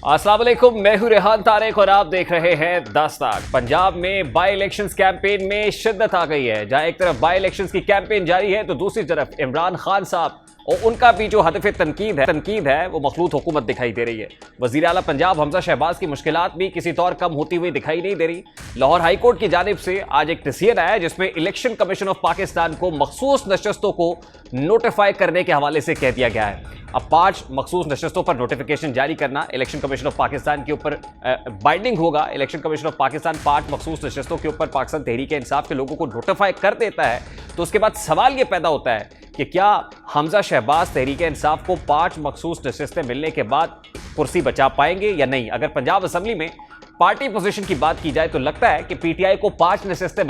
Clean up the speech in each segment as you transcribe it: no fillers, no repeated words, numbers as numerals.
अस्सलाम वालेकुम, मैं हूं रेहान तारिक और आप देख रहे हैं दस्तक। पंजाब में बाई इलेक्शंस कैंपेन में शिद्दत आ गई है। जहां एक तरफ बाई इलेक्शंस की कैंपेन जारी है तो दूसरी तरफ इमरान खान साहब और उनका भी जो हदफ तनकीद है वो मखलूत हुकूमत दिखाई दे रही है। वज़ीर आला पंजाब हमजा शहबाज की मुश्किलात भी किसी तौर कम होती हुई दिखाई नहीं दे रही। लाहौर हाई कोर्ट की जानिब से आज एक तस्दीर आया जिसमें इलेक्शन कमीशन ऑफ पाकिस्तान को मखसूस नशस्तों को नोटिफाई करने के हवाले से कह दिया गया है। अब 5 मखसूस नशस्तों पर नोटिफिकेशन जारी करना इलेक्शन कमीशन ऑफ पाकिस्तान के ऊपर बाइंडिंग होगा। इलेक्शन कमीशन ऑफ पाकिस्तान 5 मखसूस नशस्तों के ऊपर पाकिस्तान तहरीक इंसाफ के लोगों को नोटिफाई कर देता है तो उसके बाद सवाल ये पैदा होता है कि क्या हमजा शहबाज तहरीक इंसाफ को 5 मखसूस नशस्तें मिलने के बाद कुर्सी बचा पाएंगे या नहीं। अगर पंजाब असम्बली में पार्टी पोजीशन की बात की जाए तो लगता है कि पीटीआई को 5 नशस्तें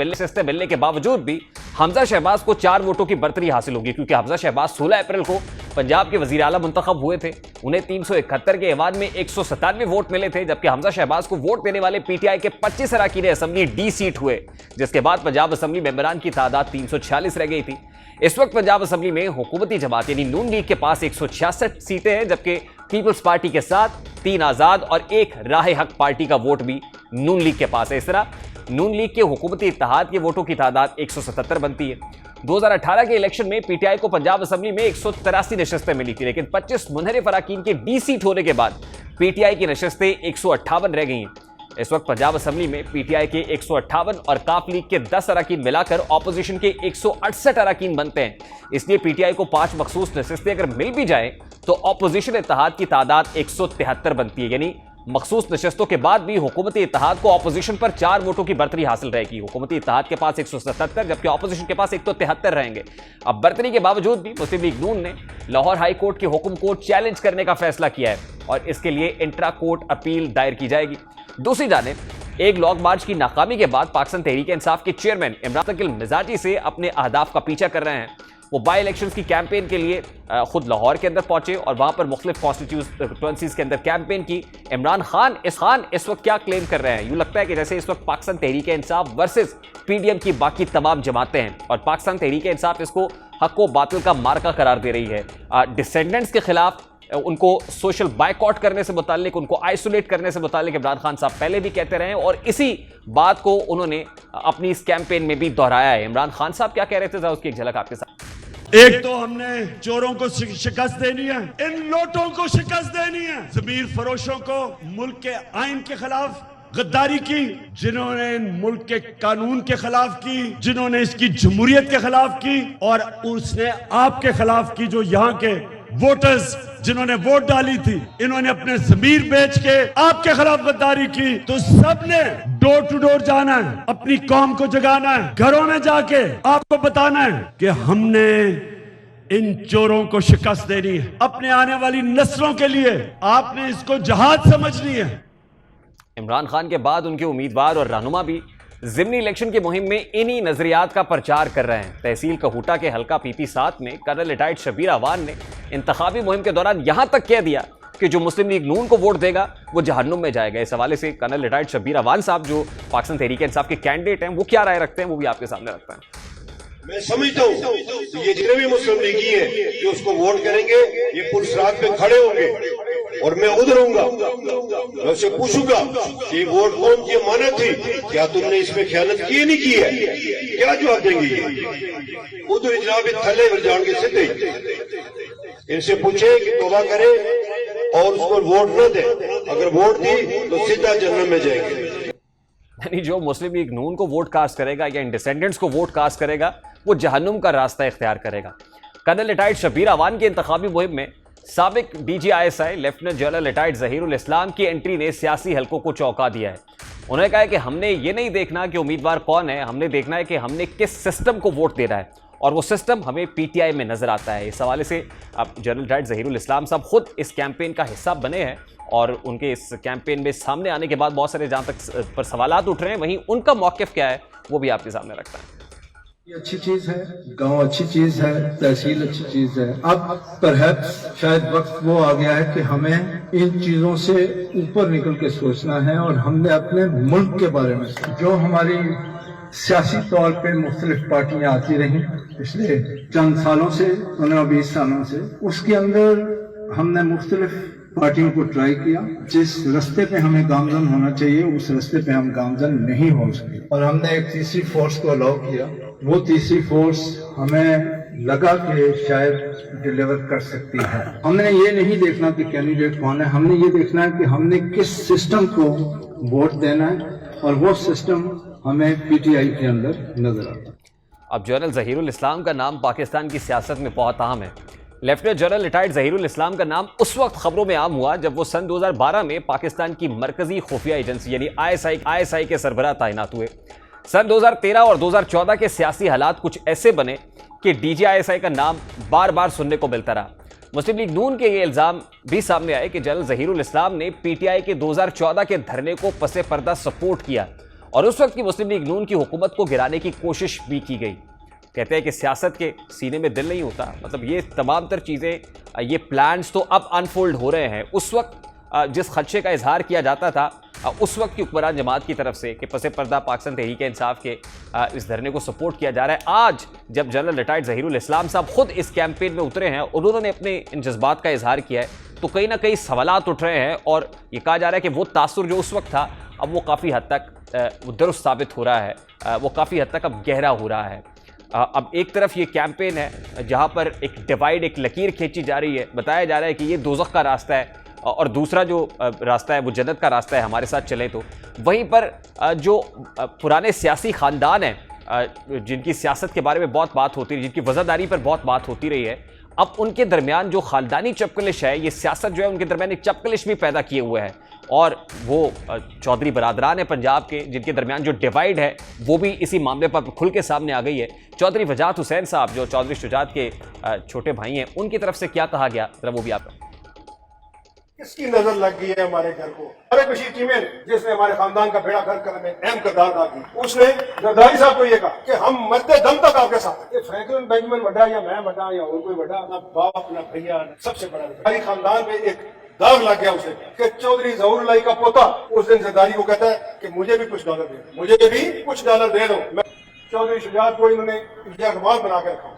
मिलने के बावजूद भी हमजा शहबाज को 4 वोटों की बढ़तरी हासिल होगी, क्योंकि हमजा शहबाज 16 अप्रैल को पंजाब के वजीर आला मुंतखब हुए थे। उन्हें 371 के एवान में 197 वोट मिले थे, जबकि हमजा शहबाज को वोट देने वाले पीटीआई के 25 अरकान असम्बली डी सीट हुए, जिसके बाद पंजाब असम्बली मेंबरान की तादाद 346 रह गई थी। इस वक्त पंजाब असम्बली में हुकूमती जमात यानी नून लीग के पास 166 सीटें हैं, जबकि पीपल्स पार्टी के साथ 3 आजाद और 1 राह हक पार्टी का वोट भी नून लीग के पास है। इस तरह नून लीग के हुकूमती इत्तेहाद के वोटों की तादाद 177 बनती है। 2018 के इलेक्शन में पीटीआई को पंजाब असम्बली में 183 नशस्तें मिली थी, लेकिन 25 मुनहरिफ अरकान के डी सीट होने के बाद पीटीआई की नशस्तें 158 रह गई हैं। इस वक्त पंजाब असम्बली में पीटीआई के 158 और काफ लीग के 10 अरकान मिलाकर ऑपोजिशन के 168 अरकान बनते हैं। इसलिए पीटीआई को 5 मखसूस नशस्तें अगर मिल भी जाए तो ऑपोजिशन इत्तेहाद की तादाद 173 बनती है, यानी मखसूस नशस्तों के बाद भी हुकूमती इत्तेहाद को ऑपोजिशन पर 4 वोटों की बढ़तरी हासिल रहेगी। हुकूमती इत्तेहाद के पास 177 जबकि ऑपोजिशन के पास 173 रहेंगे। अब बढ़तरी के बावजूद भी मुस्लिम लीग नून ने लाहौर हाई कोर्ट के हुक्म को चैलेंज करने का फैसला किया है और इसके लिए इंट्रा कोर्ट अपील दायर की जाएगी। दूसरी जानिब एक लॉन्ग मार्च की नाकामी के बाद पाकिस्तान तहरीक इंसाफ के चेयरमैन इमरान तकिल मिजाजी से अपने अहदाफ का पीछा कर रहे हैं। वो बाई इलेक्शंस की कैंपेन के लिए खुद लाहौर के अंदर पहुंचे और वहां पर मुख्तलिफ कॉन्स्टिट्यूंसीज के अंदर कैंपेन की। इमरान खान इस वक्त क्या क्लेम कर रहे हैं, यूं लगता है कि जैसे इस वक्त पाकिस्तान तहरीक इंसाफ वर्सेस पीडीएम की बाकी तमाम जमातें हैं और पाकिस्तान तहरीक इंसाफ इसको हक व बातिल का मार्का करार दे रही है। डिसेंडेंट्स के खिलाफ उनको सोशल बायकॉट करने से मुतालिक, उनको आइसोलेट करने से मुतालिक इमरान खान साहब पहले भी कहते रहे और इसी बात को उन्होंने अपनी इस कैंपेन में भी दोहराया है। इमरान खान साहब क्या कह रहे थे, उसकी एक झलक आपके साथ। एक तो हमने चोरों को शिकस्त देनी है, इन लोटों को शिकस्त देनी है, ज़मीर फरोशों को, मुल्क के आइन के खिलाफ गद्दारी की, जिन्होंने मुल्क के कानून के खिलाफ की, जिन्होंने इसकी जमहूरियत के खिलाफ की और उसने आपके खिलाफ की, जो यहाँ के वोटर्स जिन्होंने वोट डाली थी, इन्होंने अपने ज़मीर बेच के आपके खिलाफ गद्दारी की। तो सबने डोर टू डोर जाना है, अपनी कौम को जगाना है, घरों में जाके आपको बताना है कि हमने इन चोरों को शिकस्त देनी है। अपने आने वाली नस्लों के लिए आपने इसको जहाद समझनी है। इमरान खान के बाद उनके उम्मीदवार और रहनुमा भी ज़िमनी इलेक्शन की मुहिम में इन्हीं नजरियात का प्रचार कर रहे हैं। तहसील कहूटा के हल्का पीपी 7 में कर्नल रिटायर्ड शबीर अवान ने इंतखाबी मुहिम के दौरान यहां तक कह दिया कि जो मुस्लिम लीग नून को वोट देगा वो जहन्नुम में जाएगा। इस हवाले से कर्नल रिटायर्ड शबीर अवान साहब जो पाकिस्तान तहरीक इंसाफ के कैंडिडेट हैं वो क्या राय रखते हैं वो भी आपके सामने रखता है। मैं समझता हूँ ये जितने भी मुस्लिम लीगी है जो उसको वोट करेंगे ये पुलिस रात पे खड़े होंगे और मैं उधर हूँगा, मैं उससे पूछूंगा कि वोट कौन की अमानत थी, क्या तुमने इसमें खयानत की नहीं की है, क्या जवाब देंगे ये। उधर जनाब थले जान के सीधे इनसे पूछे कि तौबा करे और उसको वोट न दे, अगर वोट दी तो सीधा जन्नत में जाएंगे। यानी जो मुस्लिम लीग नून को वोट कास्ट करेगा या इंडिसेंडेंट्स को वोट कास्ट करेगा वो जहन्नुम का रास्ता इख्तियार करेगा। कर्नल रिटायर्ड शबीर अवान की इंतखाबी मुहिम में साबिक DGISI lieutenant general retired Zahirul Islam की एंट्री ने सियासी हलकों को चौंका दिया है। उन्होंने कहा है कि हमने ये नहीं देखना कि उम्मीदवार कौन है, हमने देखना है कि हमने किस सिस्टम को वोट देना है और वो सिस्टम हमें पीटीआई में नजर आता है। इस हवाले से अब जनरल रिटायर्ड जहीरुल इस्लाम साहब खुद इस कैंपेन का हिस्सा बने हैं और उनके इस कैंपेन में सामने आने के बाद बहुत सारे जहां तक पर सवालात उठ रहे हैं, वहीं उनका मौक़िफ़ क्या है वो भी आपके सामने रखता है। ये अच्छी चीज है, गांव अच्छी चीज है, तहसील अच्छी चीज है। अब परहैप्स शायद वक्त वो आ गया है कि हमें इन चीजों से ऊपर निकल के सोचना है और हमने अपने मुल्क के बारे में, जो हमारी सियासी तौर पे मुख्तलिफ पार्टियां आती रही पिछले चंद सालों से, 15-20 सालों से, उसके अंदर हमने मुख्तलिफ पार्टियों को ट्राई किया। जिस रास्ते पे हमें गामजन होना चाहिए उस रास्ते पे हम गामजन नहीं हो सके और हमने एक तीसरी फोर्स को अलाउ किया। वो तीसरी फोर्स हमें लगा कि शायद डिलीवर कर सकती है। हमने ये नहीं देखना कि कैंडिडेट कौन है, हमने ये देखना है कि हमने किस सिस्टम को वोट देना है और वो सिस्टम हमें पीटीआई के अंदर नजर आता है। अब जनरल जहीरुल इस्लाम का नाम पाकिस्तान की सियासत में बहुत अहम है। लेफ्टिनेंट जनरल रिटायर्ड जहीरुल इस्लाम का नाम उस वक्त खबरों में आम हुआ जब वो सन 2012 में पाकिस्तान की मरकजी खुफिया एजेंसी यानी आईएसआई के सरबराह तैनात हुए। सन 2013 और 2014 के सियासी हालात कुछ ऐसे बने कि डीजीआईएसआई का नाम बार बार सुनने को मिलता रहा। मुस्लिम लीग नून के ये इल्जाम भी सामने आए कि जनरल जहीरुल इस्लाम ने पीटीआई के 2014 के धरने को पसे पर्दा सपोर्ट किया और उस वक्त की मुस्लिम लीग नून की हुकूमत को गिराने की कोशिश भी की गई। कहते हैं कि सियासत के सीने में दिल नहीं होता, मतलब ये तमाम तर चीज़ें, ये प्लान्स तो अब अनफोल्ड हो रहे हैं। उस वक्त जिस खदशे का इजहार किया जाता था उस वक्त की हुक्मरान जमात की तरफ से कि पसे पर्दा पाकिस्तान तहरीक इंसाफ के इस धरने को सपोर्ट किया जा रहा है, आज जब जनरल रिटायर्ड जहीरुल इस्लाम साहब खुद इस कैंपेन में उतरे हैं और उन्होंने अपने इन जज्बात का इजहार किया है, तो कहीं ना कहीं सवालात उठ रहे हैं और ये कहा जा रहा है कि वो तासुर जो उस वक्त था अब वो काफ़ी हद तक वो दुरुस्त साबित हो रहा है, वो काफ़ी हद तक अब गहरा हो रहा है। अब एक तरफ ये कैंपेन है जहां पर एक डिवाइड, एक लकीर खींची जा रही है, बताया जा रहा है कि ये दोज़ख का रास्ता है और दूसरा जो रास्ता है वो जन्नत का रास्ता है, हमारे साथ चले तो। वहीं पर जो पुराने सियासी ख़ानदान हैं जिनकी सियासत के बारे में बहुत बात होती रही, जिनकी वज़ादारी पर बहुत बात होती रही है, अब उनके दरमियान जो ख़ानदानी चपकलिश है, ये सियासत जो है उनके दरमियान एक चपकलिश भी पैदा किए हुए है और वो चौधरी बरादरान है पंजाब के, जिनके दरमियान जो डिवाइड है वो भी इसी मामले पर खुल के सामने आ गई है। चौधरी वजाहत हुसैन साहब जो चौधरी शुजात के छोटे भाई हैं, उनकी तरफ से क्या कहा गया, जरा वो भी आप। किसकी नजर लग गई है हमारे घर को? तारिक बशीर चीमें जिसने हमारे खानदान का बेड़ा गर्क करने में अहम किरदार अदा की, उसने जरदारी साहब को ये कहा कि हम मरते दम तक आपके साथ हैं। फ्रैंकलिन बेंजामिन बड़ा या मैं बड़ा या और कोई बड़ा, ना बाप ना भैया, सबसे बड़ा हमारी खानदान पे एक दाग लग गया उसे कि चौधरी ज़हूरुल्लाह का पोता उस दिन जरदारी को कहता है कि मुझे भी कुछ डॉलर दे, मुझे भी कुछ डॉलर दे दो। मैं चौधरी शुजात को इन्होंने अखबार बना के रखा।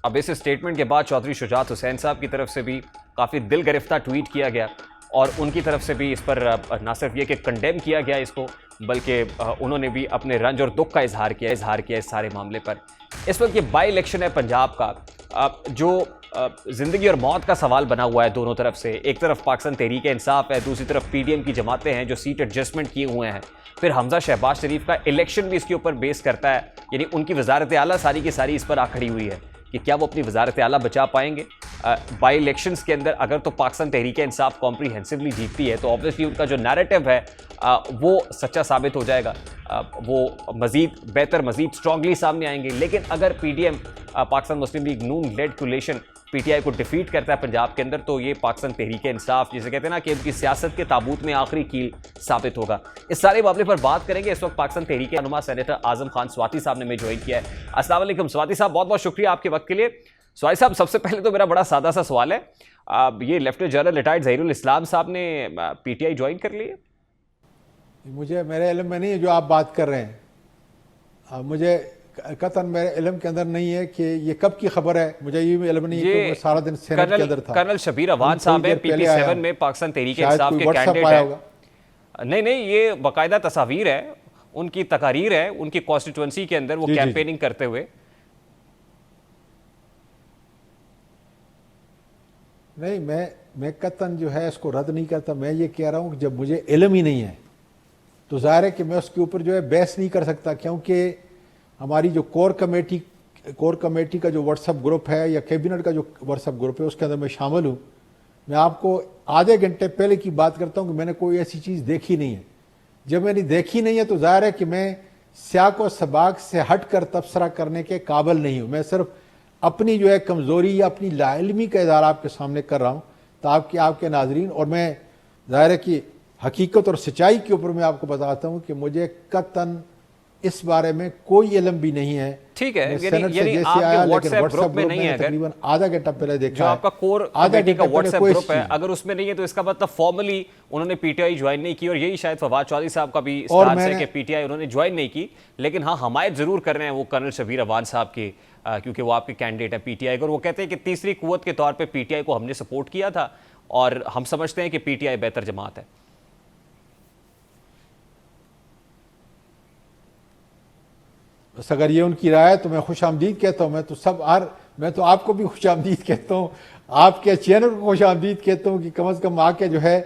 अब इस स्टेटमेंट के बाद चौधरी शुजात हुसैन साहब की तरफ से भी काफ़ी दिल गिरफ्तार ट्वीट किया गया और उनकी तरफ से भी इस पर ना सिर्फ ये कि कंडेम किया गया इसको, बल्कि उन्होंने भी अपने रंज और दुख का इजहार किया इस सारे मामले पर। इस वक्त ये बाई इलेक्शन है पंजाब का, जो ज़िंदगी और मौत का सवाल बना हुआ है दोनों तरफ से। एक तरफ पाकिस्तान तहरीक इंसाफ है, दूसरी तरफ पीडीएम की जमातें हैं जो सीट एडजस्टमेंट किए हुए हैं। फिर हमजा शहबाज शरीफ का इलेक्शन भी इसके ऊपर बेस करता है, यानी उनकी वजारत आला सारी की सारी इस पर आ खड़ी हुई है कि क्या वो अपनी वजारत आला बचा पाएंगे। बाई इलेक्शंस के अंदर अगर तो पाकिस्तान तहरीक इंसाफ कॉम्प्रीहेंसिवली जीतती है तो ऑब्वियसली उनका जो नैरेटिव है वो सच्चा साबित हो जाएगा, वो मज़ीद बेहतर, मज़ीद स्ट्रांगली सामने आएंगे। लेकिन अगर पीडीएम पाकिस्तान मुस्लिम लीग नून लेड कोलिशन पीटीआई को डिफीट करता है पंजाब के अंदर, तो ये पाकिस्तान तहरीक इंसाफ, जिसे कहते हैं ना कि उनकी सियासत के ताबूत में आखिरी कील साबित होगा। इस सारे मामले पर बात करेंगे। इस वक्त पाकिस्तान तहरीक रहनुमा सेनेटर आजम खान स्वाति साहब ने हमें ज्वाइन किया है। अस्सलाम वालेकुम स्वाति साहब, बहुत बहुत शुक्रिया आपके वक्त के लिए। स्वाति साहब, सबसे पहले तो मेरा बड़ा सादा सा सवाल है, ये लेफ्टिनेंट जनरल रिटायर्ड जहीरुल इस्लाम साहब ने पीटीआई ज्वाइन कर ली है? मुझे मेरे इल्म में नहीं है जो आप बात कर रहे हैं, मुझे कतन मेरे इल्म के अंदर नहीं है कि ये कब की खबर है, मुझे ये भी इल्म नहीं है कि सारा दिन सेनेट के अंदर था। कर्नल शबीर अवान साहब है PP7 में पाकिस्तान तहरीक इंसाफ के कैंडिडेट है। नहीं, ये बाकायदा तस्वीर है, उनकी तकारीर है, उनकी कॉन्स्टिट्यूएंसी के अंदर वो कैंपेनिंग करते हुए। नहीं, मैं कतन जो है इसको रद्द नहीं करता। मैं ये कह रहा हूँ कि जब मुझे इल्म ही नहीं है तो जाहिर है कि मैं उसके ऊपर जो है बहस नहीं कर सकता, क्योंकि हमारी जो कोर कमेटी का जो व्हाट्सएप ग्रुप है या कैबिनेट का जो व्हाट्सएप ग्रुप है उसके अंदर मैं शामिल हूँ। मैं आपको आधे घंटे पहले की बात करता हूँ कि मैंने कोई ऐसी चीज़ देखी नहीं है। जब मैंने देखी नहीं है तो जाहिर है कि मैं सियाक और सबाक से हट कर तबसरा करने के काबिल नहीं हूँ। मैं सिर्फ अपनी जो है कमज़ोरी या अपनी लाइल्मी का इज़हार आपके सामने कर रहा हूँ ताकि आपके नाजरीन, और मैं जाहिर है कि हकीकत और सच्चाई के ऊपर मैं आपको बताता हूँ कि मुझे कतन इस बारे में कोई इल्म भी नहीं है। ठीक है, यानी आपके व्हाट्सएप ग्रुप में नहीं है, तकरीबन आधा घंटा पहले देखा जो आपका कोर कमेटी का व्हाट्सएप ग्रुप है, अगर उसमें नहीं है तो इसका मतलब फॉर्मली उन्होंने पीटीआई ज्वाइन नहीं की, और यही शायद फवाद चौधरी साहब का भी स्टांस है कि पीटीआई उन्होंने ज्वाइन नहीं की। लेकिन हाँ, हमायत जरूर कर रहे हैं वो कर्नल शबीर अवान साहब की, क्योंकि वो आपके कैंडिडेट है पीटीआई को, और वो कहते हैं कि तीसरी कुव्वत के तौर पर पीटीआई को हमने सपोर्ट किया था और हम समझते हैं कि पीटीआई बेहतर जमात है? बस अगर ये उनकी राय है तो मैं खुश आमदीद कहता हूँ। मैं तो आपको भी खुश आमदीद कहता हूँ, आपके चैनल को खुश आमदीद कहता हूँ कि कम से कम आके जो है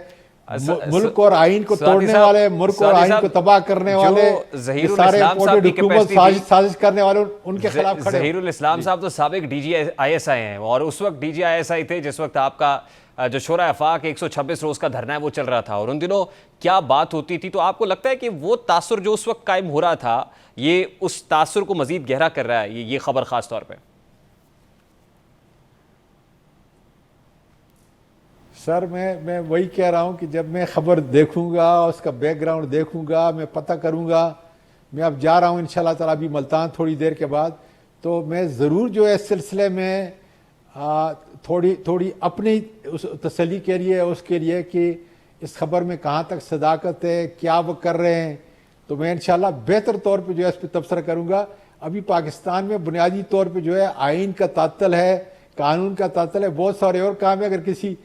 मुल्क और आइन को तोड़ने वाले, मुल्क और आइन को तबाह करने वाले, सारे साजिश करने वाले, उनके खिलाफ खड़े। ज़हीरुल इस्लाम साहब तो साबिक DGISI हैं और उस वक्त DGISI थे जिस वक्त आपका जो शोरा आफाक 126 रोज का धरना है वो चल रहा था, और उन दिनों क्या बात होती थी। तो आपको लगता है कि वो तासुर जो उस वक्त कायम हो रहा था ये उस तासुर को मजीद गहरा कर रहा है ये खबर खास तौर पर? सर मैं वही कह रहा हूं कि जब मैं खबर देखूंगा, उसका बैकग्राउंड देखूंगा, मैं पता करूंगा। मैं अब जा रहा हूं इंशाल्लाह ताला अभी मुल्तान थोड़ी देर के बाद, तो मैं ज़रूर जो है सिलसिले में थोड़ी अपनी उस तसल्ली के लिए, उसके लिए कि इस खबर में कहाँ तक सदाकत है, क्या वो कर रहे हैं, तो मैं इंशाल्लाह बेहतर तौर पे जो है इस पर तबसरा करूँगा। अभी पाकिस्तान में बुनियादी तौर पे जो है आइन का तातल है, कानून का तातल है, बहुत सारे और काम है। अगर किसी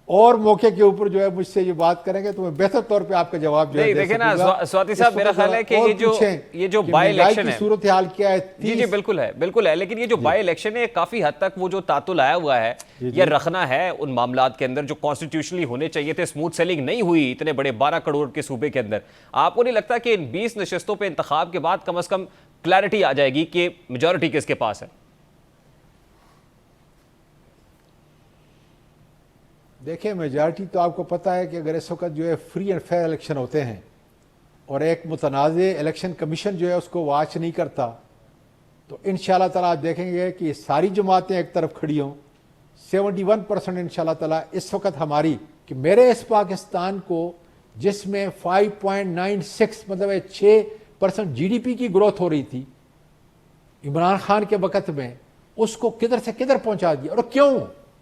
और मौके के ऊपर जो है मुझसे ये बात करेंगे तो मैं बेहतर तौर पे आपका जवाब जो है देखिए ना स्वाति साहब, मेरा ख्याल है कि ये जो बाई इलेक्शन है, सूरत हाल क्या है? जी बिल्कुल है, लेकिन ये जो बाई इलेक्शन है काफी हद तक वो जो तातुल आया हुआ है ये रखना है उन मामलात के अंदर जो कॉन्स्टिट्यूशनली होने चाहिए थे। स्मूथ सेलिंग नहीं हुई इतने बड़े 12 करोड़ के सूबे के अंदर। आपको नहीं लगता कि इन 20 नशस्तों पर इंतखाब के बाद कम से कम क्लैरिटी आ जाएगी कि मेजोरिटी किसके पास है? देखिए, मेजॉरिटी तो आपको पता है कि अगर इस वक्त जो है फ्री एंड फेयर इलेक्शन होते हैं और एक मुतनाज़े इलेक्शन कमीशन जो है उसको वाच नहीं करता, तो इंशाल्लाह ताला आप देखेंगे कि सारी जमातें एक तरफ खड़ी हों। 71% इंशाल्लाह ताला इस वक्त हमारी कि मेरे इस पाकिस्तान को जिसमें 5.96 मतलब 6% GDP की ग्रोथ हो रही थी इमरान खान के वक़्त में, उसको किधर से किधर पहुंचा दिया। और क्यों?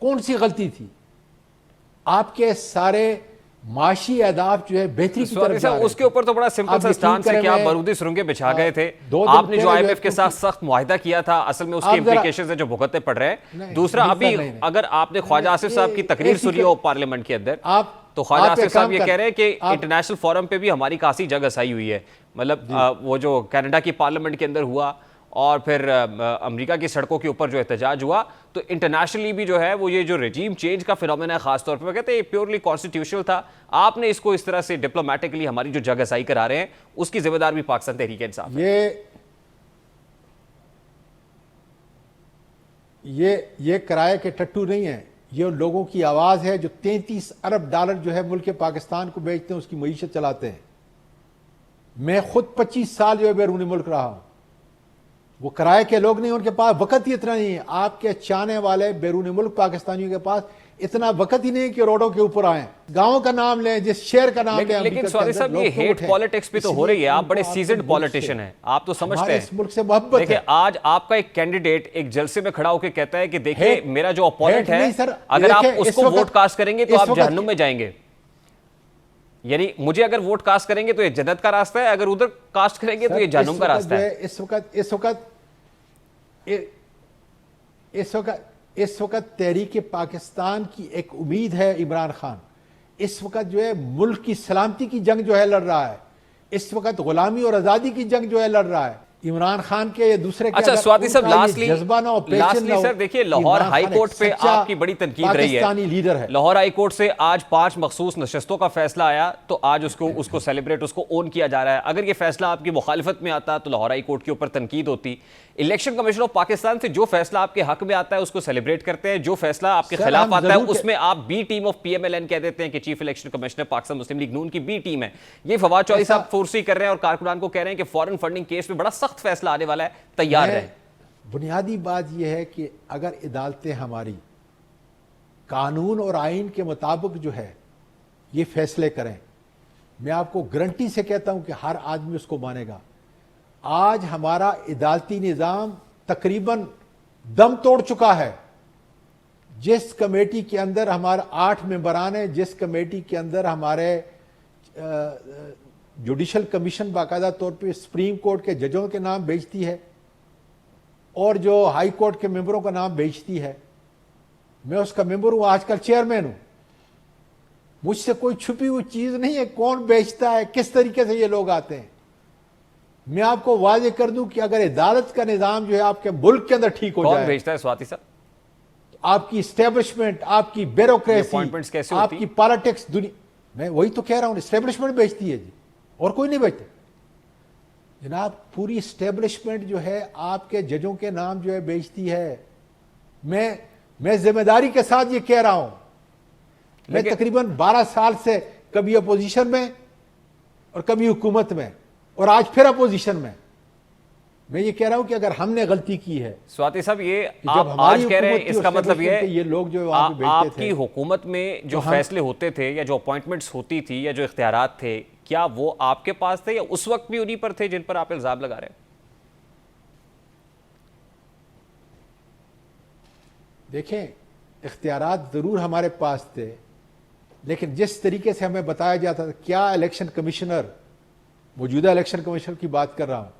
कौन सी गलती थी? आपके सारे माशी अहदाफ जो है बेहतरी की तरफ जा रहे हैं। उसके ऊपर तो बड़ा सिंपल सा स्टांस है कि आप बारूदी सुरंगें बिछा गए थे। आपने जो IMF के साथ सख्त मुआहिदा किया था, असल में उसके इम्प्लीकेशंस है जो भुगतने पड़ रहे हैं। दूसरा, अभी अगर आपने ख्वाजा आसिफ साहब की तकरीर सुनी हो पार्लियामेंट के अंदर, तो ख्वाजा आसिफ साहब ये कह रहे हैं कि इंटरनेशनल फोरम पे भी हमारी खासी जगह सही हुई है। मतलब वो जो कनाडा की पार्लियामेंट के अंदर हुआ और फिर अमेरिका की सड़कों के ऊपर जो एहतजाज हुआ, तो इंटरनेशनली भी जो है वो ये जो रेजीम चेंज का फिनोमेना है खास तौर पर, कहते हैं प्योरली कॉन्स्टिट्यूशनल था। आपने इसको इस तरह से डिप्लोमेटिकली हमारी जो जगह सही करा रहे हैं उसकी जिम्मेदार भी पाकिस्तान तहरीक इंसाफ है। ये किराए के टट्टू नहीं है, ये उन लोगों की आवाज है जो 33 अरब डॉलर जो है मुल्क पाकिस्तान को बेचते हैं, उसकी मईशत चलाते हैं। मैं खुद 25 साल जो है बैरूनी मुल्क रहा हूं। वो किराए के लोग नहीं, उनके पास वक्त ही इतना नहीं है। आपके चाहने वाले बैरूनी मुल्क पाकिस्तानियों के पास इतना वक्त ही नहीं कि रोडों के ऊपर आए। गांव का नाम लें, जिस शहर का नाम लें। लेकिन स्वाति साहब, ये हेट पॉलिटिक्स भी तो हो रही है। आप बड़े सीजन्ड पॉलिटिशियन हैं, आप तो समझते हैं इस मुल्क से मोहब्बत है। देखिए, आज आपका एक कैंडिडेट एक जलसे में खड़ा होकर कहता है कि देखिए मेरा जो अपोनेंट है, अगर आप उसको वोट कास्ट करेंगे तो आप जहन्नुम में जाएंगे। यानी मुझे अगर वोट कास्ट करेंगे तो ये जन्नत का रास्ता है, अगर उधर कास्ट करेंगे तो ये जहन्नुम का रास्ता है। इस वक्त तहरीक पाकिस्तान की एक उम्मीद है इमरान खान। इस वक्त जो है मुल्क की सलामती की जंग जो है लड़ रहा है। इस वक्त गुलामी और आजादी की जंग जो है लड़ रहा है। इमरान खान के ये दूसरे के अच्छा स्वाति साहब, लास्टली सर देखिए, लाहौर हाई कोर्ट पे आपकी बड़ी तनकीद रही है। लीडर है। लाहौर हाई कोर्ट से आज 5 मखसूस नशस्तों का फैसला आया, तो आज उसको सेलिब्रेट, उसको ओन किया जा रहा है। अगर ये फैसला आपकी मुखालिफत में आता तो लाहौर हाई कोर्ट के ऊपर तनकीद होती। इलेक्शन कमीशन ऑफ पाकिस्तान से जो फैसला आपके हक में आता है उसको सेलिब्रेट करते हैं, जो फैसला आपके खिलाफ आता है उसमें आप बी टीम ऑफ PMLN कह देते हैं कि चीफ इलेक्शन कमिश्नर पाकिस्तान मुस्लिम लीग नून की बी टीम है। ये फवाद चौधरी साहब फोर्सी कर रहे हैं और कारकुनान को कह रहे हैं कि फॉरेन फंडिंग केस में बड़ा सख्त फैसला आने वाला है, तैयार रहे। बुनियादी बात यह है कि अगर अदालतें हमारी कानून और आइन के मुताबिक जो है ये फैसले करें, मैं आपको गारंटी से कहता हूं कि हर आदमी उसको मानेगा। आज हमारा अदालती निज़ाम तकरीबन दम तोड़ चुका है। जिस कमेटी के अंदर हमारे 8 मेंबरान हैं, जिस कमेटी के अंदर हमारे जुडिशल कमीशन बाकायदा तौर पे सुप्रीम कोर्ट के जजों के नाम भेजती है और जो हाई कोर्ट के मेंबरों का नाम भेजती है, मैं उसका मेंबर हूं, आजकल चेयरमैन हूं। मुझसे कोई छुपी हुई चीज नहीं है। कौन बेचता है, किस तरीके से ये लोग आते हैं। मैं आपको वाजे कर दूं कि अगर अदालत का निजाम जो है आपके मुल्क के अंदर ठीक हो कौन जाए, भेजता है स्वाति साहब? आपकी स्टैब्लिशमेंट, आपकी ब्यूरोक्रेसी, अपॉइंटमेंट्स कैसे होती आपकी पॉलिटिक्स, दुनिया, मैं वही तो कह रहा हूं, स्टैब्लिशमेंट बेचती है जी, और कोई नहीं बेचता जनाब। पूरी स्टैब्लिशमेंट जो है आपके जजों के नाम जो है बेचती है। मैं जिम्मेदारी के साथ ये कह रहा हूं। मैं तकरीबन 12 साल से कभी अपोजिशन में और कभी हुकूमत में और आज फिर अपोजिशन में, मैं ये कह रहा हूं कि अगर हमने गलती की है, स्वाति साहब, ये जब आप हमारी आज कह रहे हैं, हुकूमत थी इसका और मतलब ये establishment के ये लोग जो वहां पे बैठते आपकी थे, हुकूमत में जो तो फैसले होते थे या जो अपॉइंटमेंट्स होती थी या जो इख्तियारात थे, क्या वो आपके पास थे या उस वक्त भी उन्हीं पर थे जिन पर आप इल्जाम लगा रहे हैं? देखें, इख्तियारात जरूर हमारे पास थे, लेकिन जिस तरीके से हमें बताया जाता था, क्या इलेक्शन कमिश्नर, मौजूदा इलेक्शन कमिश्नर की बात कर रहा हूं,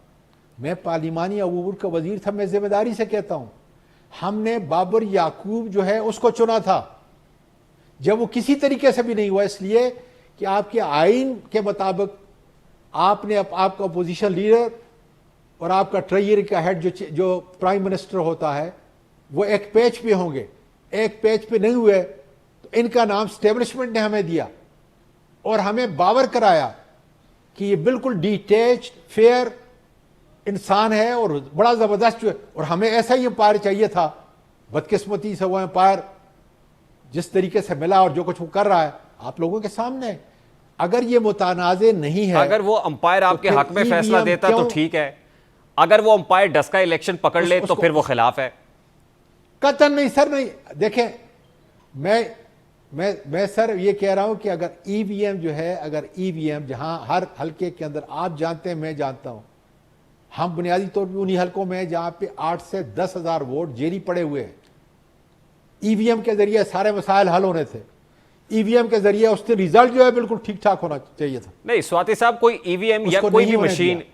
मैं पार्लिमानी अमूर का वजीर था, मैं जिम्मेदारी से कहता हूं, हमने बाबर याकूब जो है उसको चुना था, जब वो किसी तरीके से भी नहीं हुआ, इसलिए कि आपके आइन के मुताबिक आपने आपका अपोजिशन लीडर और आपका ट्रेजरी का हेड जो प्राइम मिनिस्टर होता है वो एक पेज पे होंगे। एक पेज पे नहीं हुए तो इनका नाम स्टैब्लिशमेंट ने हमें दिया और हमें बावर कराया कि ये बिल्कुल डिटेच्ड फेयर इंसान है और बड़ा जबरदस्त जो है, और हमें ऐसा ही एम्पायर चाहिए था। बदकिस्मती से वो एम्पायर जिस तरीके से मिला और जो कुछ वो कर रहा है आप लोगों के सामने, अगर ये मुतानाज़े नहीं है, अगर वो अंपायर आपके फिर हक में फैसला EVM देता तो क्यों? ठीक है, अगर वो अंपायर डस्का इलेक्शन पकड़ ले तो फिर वो खिलाफ है। कतन नहीं सर, नहीं। देखें, मैं सर ये कह रहा हूं कि अगर ईवीएम जो है, अगर ईवीएम जहां हर हलके के अंदर आप जानते हैं, मैं जानता हूं, हम बुनियादी तौर पर उन्हीं हलकों में जहां पे 8 से 10,000 वोट जेरी पड़े हुए हैं, ईवीएम के जरिए सारे मसाइल हल होने थे। ईवीएम के जरिए उसके रिजल्ट जो है बिल्कुल ठीक ठाक होना चाहिए था। नहीं स्वाति साहब, कोई ईवीएम या उसको कोई नहीं भी होने मशीन दिया। इस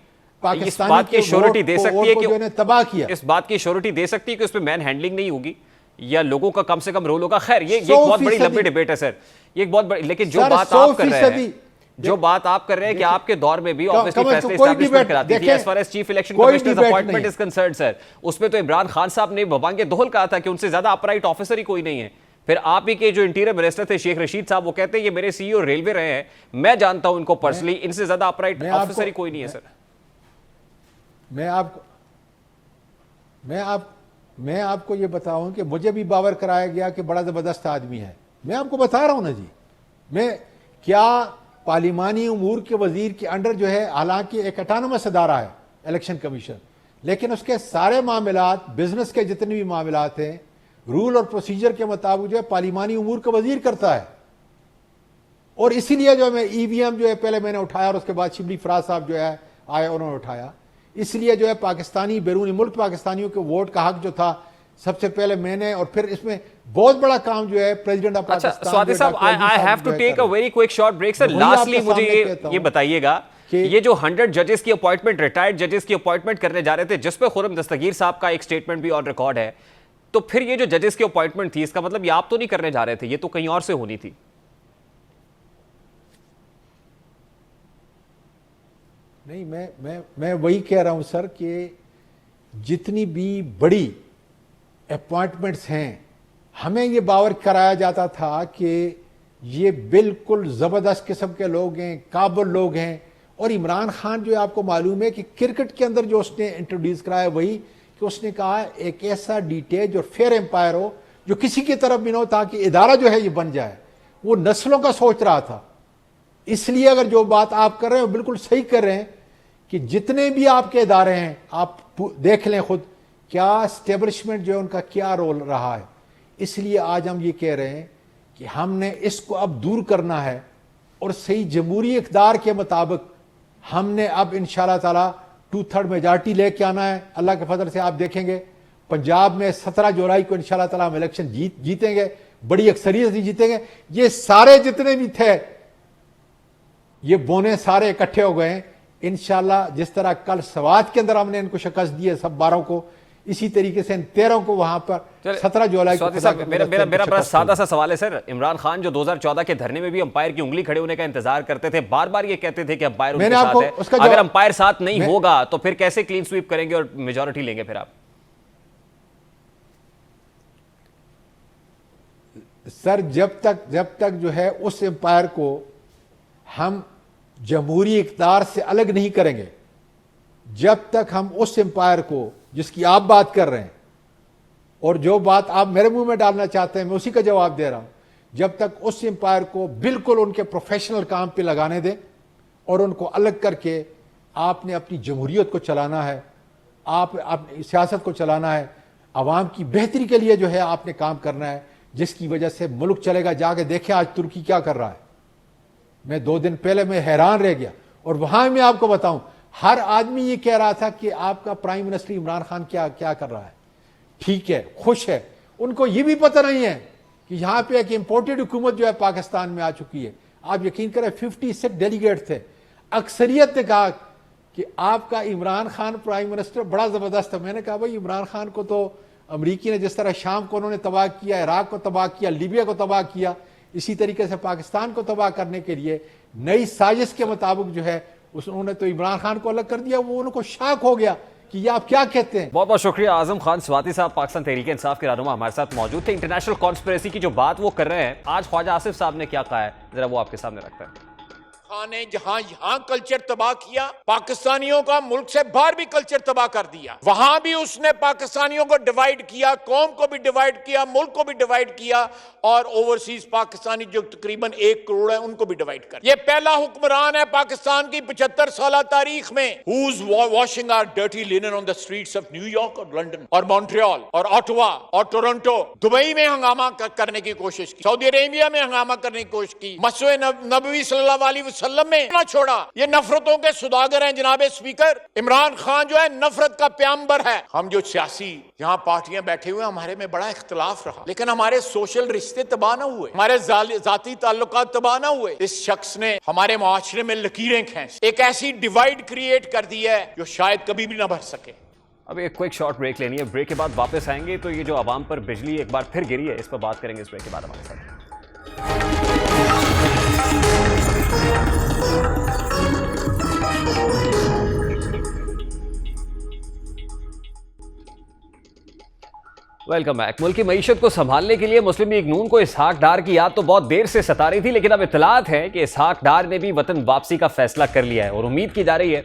पाकिस्तानी बात की के श्योरिटी दे वोट सकती है को जो इन्हें तबाह किया, इस बात की श्योरिटी दे सकती है कि उसमें मैन हैंडलिंग नहीं होगी या लोगों का कम से कम रोल होगा। खैर, ये एक बहुत बड़ी लंबी डिबेट है सर, ये एक बहुत बड़ी, लेकिन जो बात आप कर रहे हैं, जो बात आप कर रहे हैं कि आपके दौर में भी ऑब्वियसली फैसले एस्टैब्लिशमेंट कराती थी as far as chief election commissioners appointment is concerned sir, उसमें तो इमरान खान साहब ने बबांगे दोहल कहा था कि उनसे ज्यादा अपराइट ऑफिसर ही कोई नहीं है। फिर आप ही के जो इंटीरियर मिनिस्टर थे शेख रशीद साहब, वो कहते हैं ये मेरे सीईओ रेलवे रहे हैं, मैं जानता हूं इनको पर्सनली, इनसे ज्यादा अपराइट ऑफिसर ही कोई नहीं है सर। मैं आपको ये बताऊं कि मुझे भी बावर कराया गया कि बड़ा जबरदस्त आदमी है। मैं आपको बता रहा हूं ना जी, मैं क्या पार्लिमानी उमूर के वजीर के अंडर जो है, हालांकि एक ऑटोनमस अदारा है इलेक्शन कमीशन, लेकिन उसके सारे मामलात, बिजनेस के जितने भी मामलात हैं, रूल और प्रोसीजर के मुताबिक जो है पार्लिमानी उमूर का वजीर करता है। और इसीलिए जो मैं ईवीएम जो है पहले मैंने उठाया और उसके बाद शिबली फराज साहब जो है आए, उन्होंने उठाया। इसलिए जो है पाकिस्तानी बैरूनी मुल्क पाकिस्तानियों के वोट का हक जो था सबसे पहले मैंने, और फिर इसमें बहुत बड़ा काम जो है प्रेसिडेंट ऑफ पाकिस्तान। स्वाति साहब, I have to take a very quick short break sir. Lastly मुझे ये बताइएगा कि ये जो 100 जजेस की अपॉइंटमेंट, रिटायर्ड जजेस की अपॉइंटमेंट करने जा रहे थे, जिस पे खुर्रम दस्तगीर साहब का एक स्टेटमेंट भी ऑन रिकॉर्ड है, तो फिर ये जो जजेस की अपॉइंटमेंट थी, इसका मतलब ये आप तो नहीं करने जा रहे थे, ये तो कहीं और से होनी थी। नहीं, मैं वही कह रहा हूं सर कि जितनी भी बड़ी अपॉइंटमेंट्स हैं, हमें ये बावर कराया जाता था कि ये बिल्कुल जबरदस्त किस्म के लोग हैं, काबिल लोग हैं। और इमरान खान जो है, आपको मालूम है कि क्रिकेट के अंदर जो उसने इंट्रोड्यूस कराया वही कि उसने कहा एक ऐसा डिटेज और फेयर एम्पायर हो जो किसी की तरफ भी ना हो, ताकि इदारा जो है ये बन जाए। वो नस्लों का सोच रहा था। इसलिए अगर जो बात आप कर रहे हैं वो बिल्कुल सही कर रहे हैं कि जितने भी आपके इदारे हैं, आप देख लें खुद, क्या स्टेब्लिशमेंट जो है उनका क्या रोल रहा है। इसलिए आज हम ये कह रहे हैं कि हमने इसको अब दूर करना है और सही जमहूरी इक़्तिदार के मुताबिक हमने अब इंशाअल्लाह ताला 2/3 मेजॉरिटी लेके आना है। अल्लाह के फजल से आप देखेंगे पंजाब में 17 जुलाई को इंशाअल्लाह ताला हम इलेक्शन जीतेंगे, बड़ी अक्सरियत से जीतेंगे। ये सारे जितने भी थे, ये बोने सारे इकट्ठे हो गए इंशाअल्लाह। जिस तरह कल सवात के अंदर हमने इनको शिकस्त दी है सब 12 को, इसी तरीके से इन 13 को वहां पर 17 जुलाई को स्वाति साहब, मेरा बड़ा सादा सा सवाल है सर। इमरान खान जो 2014 के धरने में भी अंपायर की उंगली खड़े होने का इंतजार करते थे, बार बार ये कहते थे कि अंपायर उनके साथ है, अगर अंपायर साथ नहीं होगा तो फिर कैसे क्लीन स्वीप करेंगे और मेजॉरिटी लेंगे फिर आप? सर जब तक जो है उस एम्पायर को हम जमहूरी इक़्तिदार से अलग नहीं करेंगे, जब तक हम उस एम्पायर को जिसकी आप बात कर रहे हैं और जो बात आप मेरे मुंह में डालना चाहते हैं मैं उसी का जवाब दे रहा हूं, जब तक उस एम्पायर को बिल्कुल उनके प्रोफेशनल काम पे लगाने दें और उनको अलग करके आपने अपनी जमहूरियत को चलाना है, आप अपनी सियासत को चलाना है, आवाम की बेहतरी के लिए जो है आपने काम करना है, जिसकी वजह से मुल्क चलेगा। जाके देखें आज तुर्की क्या कर रहा है। मैं 2 दिन पहले मैं हैरान रह गया और वहां मैं आपको बताऊं हर आदमी ये कह रहा था कि आपका प्राइम मिनिस्टर इमरान खान क्या क्या कर रहा है, ठीक है, खुश है। उनको ये भी पता नहीं है कि यहां पे एक इंपोर्टेड हुकूमत जो है पाकिस्तान में आ चुकी है। आप यकीन करें 56 डेलीगेट थे, अक्सरियत ने कहा कि आपका इमरान खान प्राइम मिनिस्टर बड़ा जबरदस्त है। मैंने कहा भाई इमरान खान को तो अमरीकी ने जिस तरह शाम को उन्होंने तबाह किया, इराक को तबाह किया, लीबिया को तबाह किया, इसी तरीके से पाकिस्तान को तबाह करने के लिए नई साजिश के मुताबिक जो है उन्होंने तो इमरान खान को अलग कर दिया। वो उनको शॉक हो गया कि ये आप क्या कहते हैं। बहुत बहुत शुक्रिया आजम खान स्वाति साहब, पाकिस्तान तहरीक इंसाफ के रहनुमा हमारे साथ मौजूद थे। इंटरनेशनल कॉन्स्पिरेसी की जो बात वो कर रहे हैं, आज ख्वाजा आसिफ साहब ने क्या कहा है जरा वो आपके सामने रखते हैं। खान ने जहां यहां कल्चर तबाह किया, पाकिस्तानियों का मुल्क से बाहर भी कल्चर तबाह कर दिया। वहां भी उसने पाकिस्तानियों को डिवाइड किया, कौम को भी डिवाइड किया, मुल्क को भी डिवाइड किया और ओवरसीज पाकिस्तानी जो तकरीबन 1 करोड़ है उनको भी डिवाइड कर। ये पहला हुक्मरान है पाकिस्तान की 75 साल तारीख में who's washing our dirty linen on the streets of New York और लंदन और मॉन्ट्रियल और ऑटवा और टोरंटो। दुबई में हंगामा करने की कोशिश की, सऊदी अरेबिया में हंगामा करने की कोशिश की, मस्जिद नबवी सल्लल्लाहु अलैहि वसल्लम में ना छोड़ा। ये नफरतों के सुदागर हैं जनाबे स्पीकर। इमरान खान जो है नफरत का प्याम्बर है। हम जो सियासी यहाँ पार्टियां बैठे हुए हमारे में बड़ा इख्तिलाफ रहा, लेकिन हमारे सोशल रिश्ते तबाह ना हुए, हमारे जाती ताल्लुकात तबाह ना हुए। इस शख्स ने हमारे मुआशरे में लकीरें खींच एक ऐसी डिवाइड क्रिएट कर दी है जो शायद कभी भी ना भर सके। अब एक क्विक शॉर्ट ब्रेक लेनी है, ब्रेक के बाद वापस आएंगे तो ये जो आवाम पर बिजली एक बार फिर गिरी है इस पर बात करेंगे। इस ब्रेक के बाद हमारे साथ वेलकम बैक। मुल्क की मईशत को संभालने के लिए मुस्लिम लीग नून को इसहाक डार की याद तो बहुत देर से सता रही थी, लेकिन अब इत्तलात है कि इसहाक डार ने भी वतन वापसी का फैसला कर लिया है और उम्मीद की जा रही है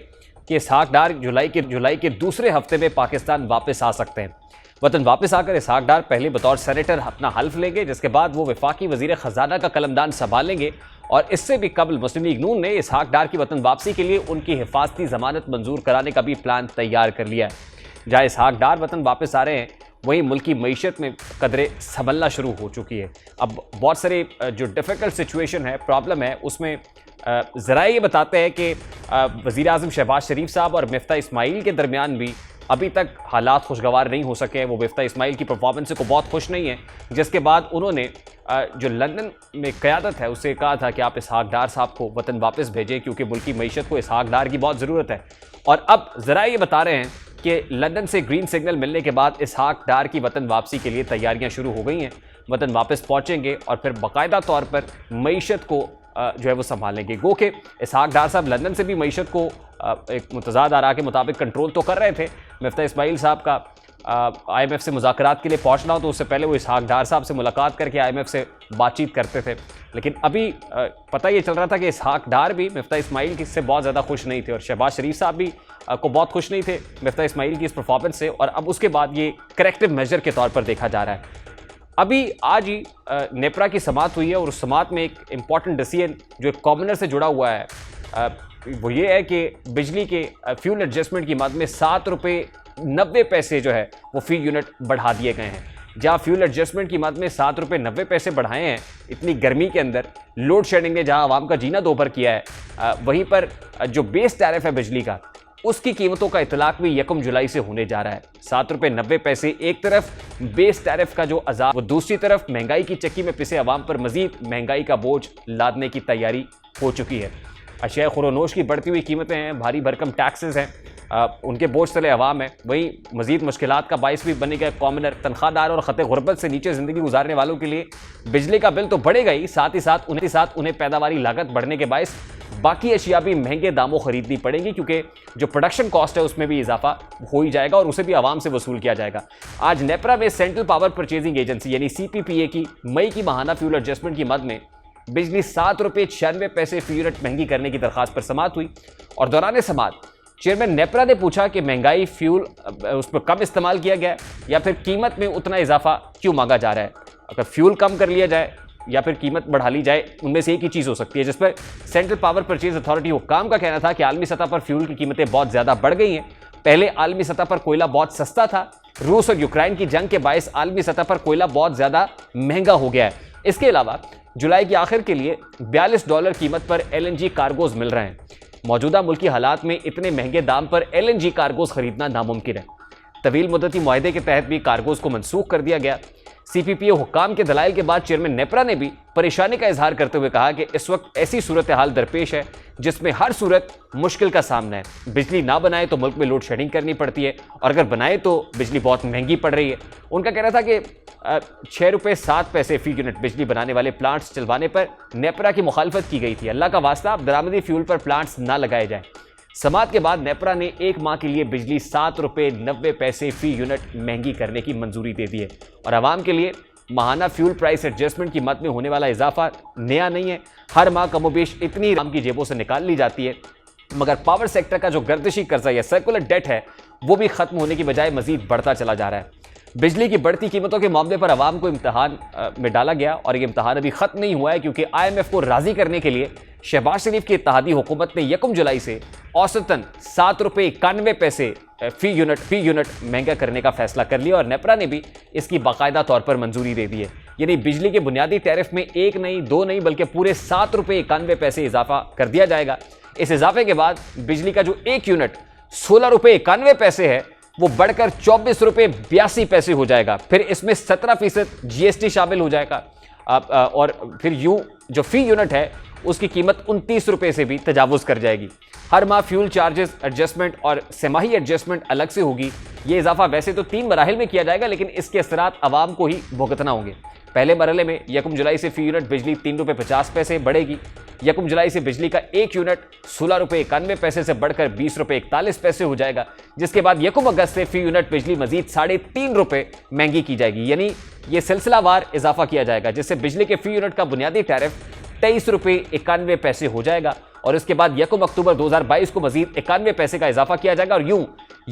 कि इसहाक डार जुलाई के दूसरे हफ्ते में पाकिस्तान वापस आ सकते हैं। वतन वापस आकर इसहाक डार पहले बतौर सेनेटर अपना हल्फ लेंगे, जिसके बाद वो वफाकी वजीर खजाना का कलमदान संभालेंगे और इससे भी कबल मुस्लिम लीग नून ने इसहाक डार की वतन वापसी के लिए उनकी हिफाजती जमानत मंजूर कराने का भी प्लान तैयार कर लिया है। जहाँ इसहाक डार वतन वापस आ रहे हैं वहीं मुल्क की मईशत में कदरें संभलना शुरू हो चुकी है। अब बहुत सारे जो डिफ़िकल्ट सिचुएशन है, प्रॉब्लम है, उसमें ज़रा ये बताते हैं कि वज़ीर आज़म शहबाज शरीफ साहब और मिफ्ता इस्माइल के दरमियान भी अभी तक हालात खुशगवार नहीं हो सके हैं। वो मिफ्ता इस्माइल की परफॉर्मेंस से को बहुत खुश नहीं है, जिसके बाद उन्होंने जो लंदन में क़यादत है उससे कहा था कि आप इसहाक डार साहब को वतन वापस भेजें क्योंकि मुल्क की मईशत को इसहाक डार की बहुत ज़रूरत है। और अब ज़रा ये बता रहे हैं कि लंदन से ग्रीन सिग्नल मिलने के बाद इसहाक डार की वतन वापसी के लिए तैयारियां शुरू हो गई हैं। वतन वापस पहुंचेंगे और फिर बाकायदा तौर पर मईशत को जो है वो संभालेंगे। गो के इसहाक डार साहब लंदन से भी मईशत को एक मुतज़ाद आरा के मुताबिक कंट्रोल तो कर रहे थे। मिफ्ता इस्माइल साहब का IMF से मुज़ाकरात के लिए पहुंचना हो तो उससे पहले वो इसहाक डार साहब से मुलाकात करके IMF से बातचीत करते थे, लेकिन अभी पता ये चल रहा था कि इसहाक डार भी मिफ्ता इस्माइल से बहुत ज़्यादा खुश नहीं थे और शहबाज शरीफ साहब भी को बहुत खुश नहीं थे मिफ्ता इस्माइल की इस परफॉर्मेंस से। और अब उसके बाद ये करेक्टिव मेजर के तौर पर देखा जा रहा है। अभी आज ही नेपरा की समात हुई है और उस समात में एक इम्पॉर्टेंट डिसीजन जो एक कॉमनर से जुड़ा हुआ है वो ये है कि बिजली के फ्यूल एडजस्टमेंट की मद में 7 रुपये 90 पैसे जो है वो फी यूनिट बढ़ा दिए गए हैं। जहाँ फ्यूल एडजस्टमेंट की मद में 7 रुपये 90 पैसे बढ़ाए हैं इतनी गर्मी के अंदर, लोड शेडिंग ने जहाँ आवाम का जीना दोभर किया है, वहीं पर जो बेस टैरिफ है बिजली का उसकी कीमतों का इतलाक भी 1 जुलाई से होने जा रहा है। 7 रुपये 90 पैसे एक तरफ बेस टैरिफ का जो अजाब, वो दूसरी तरफ महंगाई की चक्की में पिसे आवाम पर मजीद महंगाई का बोझ लादने की तैयारी हो चुकी है। अशिया खुरोनोश की बढ़ती हुई कीमतें हैं, भारी भरकम टैक्सेस हैं, उनके बोझ तले अवाम है, वही मजीद मुश्किलात का बाइस भी बनेगा। कॉमनर, तनख्वाहदार और खत गुर्बत से नीचे ज़िंदगी गुजारने वालों के लिए बिजली का बिल तो बढ़ेगा ही, साथ ही साथ उन्हें पैदावारी लागत बढ़ने के बायस बाकी अशिया भी महंगे दामों खरीदनी पड़ेंगी, क्योंकि जो प्रोडक्शन कॉस्ट है उसमें भी इजाफा हो ही जाएगा और उसे भी आवाम से वसूल किया जाएगा। आज नेपरा में सेंट्रल पावर परचेजिंग एजेंसी यानी CPPA की मई की माहाना फ्यूल एडजस्टमेंट की मद में बिजली 7 रुपये 96 पैसे फी यूनिट महंगी करने की दरखास्त पर समाअत हुई और दौरान समाअत चेयरमैन नेपरा ने पूछा कि महंगाई फ्यूल उस पर कम इस्तेमाल किया गया है या फिर कीमत में उतना इजाफा क्यों मांगा जा रहा है। अगर फ्यूल कम कर लिया जाए या फिर कीमत बढ़ा ली जाए, उनमें से एक ही चीज़ हो सकती है, जिस पर सेंट्रल पावर परचेज अथॉरिटी हुक्काम का कहना था कि आलमी सतह पर फ्यूल की कीमतें बहुत ज़्यादा बढ़ गई हैं। पहले आलमी सतह पर कोयला बहुत सस्ता था, रूस और यूक्रेन की जंग के बायस आलमी सतह पर कोयला बहुत ज़्यादा महंगा हो गया है। इसके अलावा जुलाई के आखिर के लिए $42 कीमत पर LNG कार्गोज मिल रहे हैं। मौजूदा मुल्की हालात में इतने महंगे दाम पर LNG कार्गोज खरीदना नामुमकिन है। तवील मुद्दती मुआहदे के तहत भी कार्गोज को मनसूख कर दिया गया। CPPA हुक्काम के दलाइल के बाद चेयरमैन नेपरा ने भी परेशानी का इजहार करते हुए कहा कि इस वक्त ऐसी सूरत हाल दरपेश है जिसमें हर सूरत मुश्किल का सामना है। बिजली ना बनाए तो मुल्क में लोड शेडिंग करनी पड़ती है और अगर बनाए तो बिजली बहुत महंगी पड़ रही है। उनका कहना था कि 6 रुपये 7 पैसे फी यूनिट बिजली बनाने वाले प्लांट्स चलवाने पर नेपरा की मुखालफत की गई थी। अल्लाह का वास्ता, अब दरामदी फ्यूल पर प्लांट्स ना लगाए जाए। समाअत के बाद नेपरा ने 1 माह के लिए बिजली 7 रुपये 90 पैसे फी यूनिट महंगी करने की मंजूरी दे दी है और आवाम के लिए माहाना फ्यूल प्राइस एडजस्टमेंट की मद में होने वाला इजाफा नया नहीं है। हर माह कमोबेश इतनी आवाम की जेबों से निकाल ली जाती है, मगर पावर सेक्टर का जो गर्दिशी कर्जा या सर्कुलर डेट है वो भी खत्म होने की बजाय मजीद बढ़ता चला जा रहा है। बिजली की बढ़ती कीमतों के मामले पर आवाम को इम्तहान में डाला गया और ये इम्तहान अभी खत्म नहीं हुआ है, क्योंकि IMF को राजी करने के लिए शहबाज शरीफ की इत्तेहादी हुकूमत ने 1 जुलाई से औसतन 7 रुपये 91 पैसे फी यूनिट महंगा करने का फैसला कर लिया और नेपरा ने भी इसकी बाकायदा तौर पर मंजूरी दे दी है। यानी बिजली के बुनियादी टैरिफ में 1 नहीं 2 नहीं बल्कि पूरे 7 रुपये 91 पैसे इजाफा कर दिया जाएगा। इस इजाफे के बाद बिजली का जो 1 यूनिट 16 रुपये 91 पैसे है वो बढ़कर 24 रुपये 82 पैसे हो जाएगा। फिर इसमें 17% GST शामिल हो जाएगा और फिर जो फी यूनिट है उसकी कीमत 29 रुपये से भी तजावुज़ कर जाएगी। हर माह फ्यूल चार्जेस एडजस्टमेंट और सेमाही एडजस्टमेंट अलग से होगी। ये इजाफा वैसे तो 3 मराहिल में किया जाएगा, लेकिन इसके असरात आवाम को ही भुगतना होंगे। पहले मरहले में 1 जुलाई से फी यूनिट बिजली 3 रुपये 50 पैसे बढ़ेगी। 1 जुलाई से बिजली का 1 यूनिट 16 रुपये 91 पैसे से बढ़कर 20 रुपये 41 पैसे हो जाएगा, जिसके बाद 1 अगस्त से फी यूनिट बिजली मजीद 3.5 रुपये महंगी की जाएगी। यानी ये सिलसिलावार इजाफा किया जाएगा, जिससे बिजली के फी यूनिट का बुनियादी टैरिफ 23 रुपये 91 पैसे हो जाएगा और इसके बाद 1 अक्टूबर 2022 को मजीद 91 पैसे का इजाफा किया जाएगा और यूं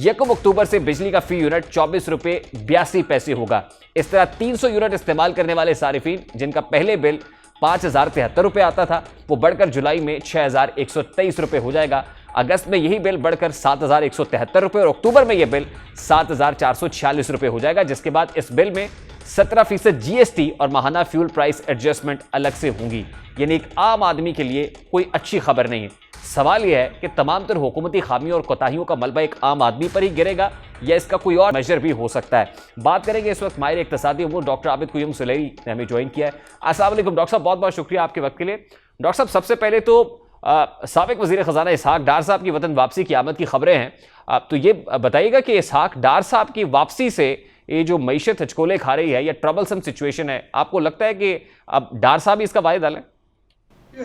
1 अक्टूबर से बिजली का फी यूनिट 24 रुपये 82 पैसे होगा। इस तरह 300 यूनिट इस्तेमाल करने वाले सारिफीन जिनका पहले बिल 5,073 रुपये आता था वो बढ़कर जुलाई में 6,123 रुपये हो जाएगा। अगस्त में यही बिल बढ़कर 7,173 रुपये और अक्टूबर में यह बिल 7,446 रुपये हो जाएगा, जिसके बाद इस बिल में 17% GST और माहाना फ्यूल प्राइस एडजस्टमेंट अलग से होंगी। यानी एक आम आदमी के लिए कोई अच्छी खबर नहीं है। सवाल यह है कि तमाम तर हुकूमती खामियों और कोताहियों का मलबा एक आम आदमी पर ही गिरेगा या इसका कोई और मेजर भी हो सकता है। बात करेंगे इस वक्त माहिर इक्तिसादी उमूर डॉक्टर आबिद कुय्युम सुलैरी ने हमें ज्वाइन किया है। अस्सलाम वालेकुम डॉक्टर साहब, बहुत बहुत शुक्रिया आपके वक्त के लिए। डॉक्टर साहब, सबसे पहले तो साबिक वज़ीर ख़ज़ाना इसहाक डार साहब की वतन वापसी की आमद की खबरें हैं, तो ये बताइएगा कि इसहाक डार साहब की वापसी से ये जो मईशत हचकोले खा रही है या ट्रबलसम सिचुएशन है, आपको लगता है कि अब डार साहब ही इसका वाहिद हल है?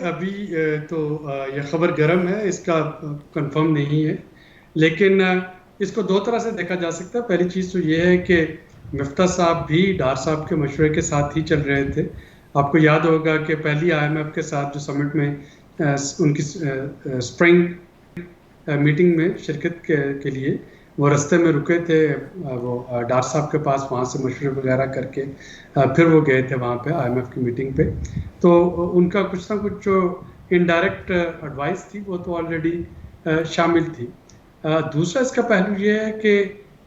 अभी तो यह खबर गर्म है, इसका कंफर्म नहीं है, लेकिन इसको 2 तरह से देखा जा सकता है। पहली चीज़ तो ये है कि मिफ्ता साहब भी डार साहब के मशवरे के साथ ही चल रहे थे। आपको याद होगा कि पहली IMF के साथ जो समिट में उनकी स्प्रिंग मीटिंग में शिरकत के लिए वो रास्ते में रुके थे, वो डार साहब के पास, वहाँ से मशवरे वगैरह करके फिर वो गए थे वहाँ पे IMF की मीटिंग पे। तो उनका कुछ ना कुछ जो इनडायरेक्ट एडवाइस थी वो तो ऑलरेडी शामिल थी। दूसरा इसका पहलू ये है कि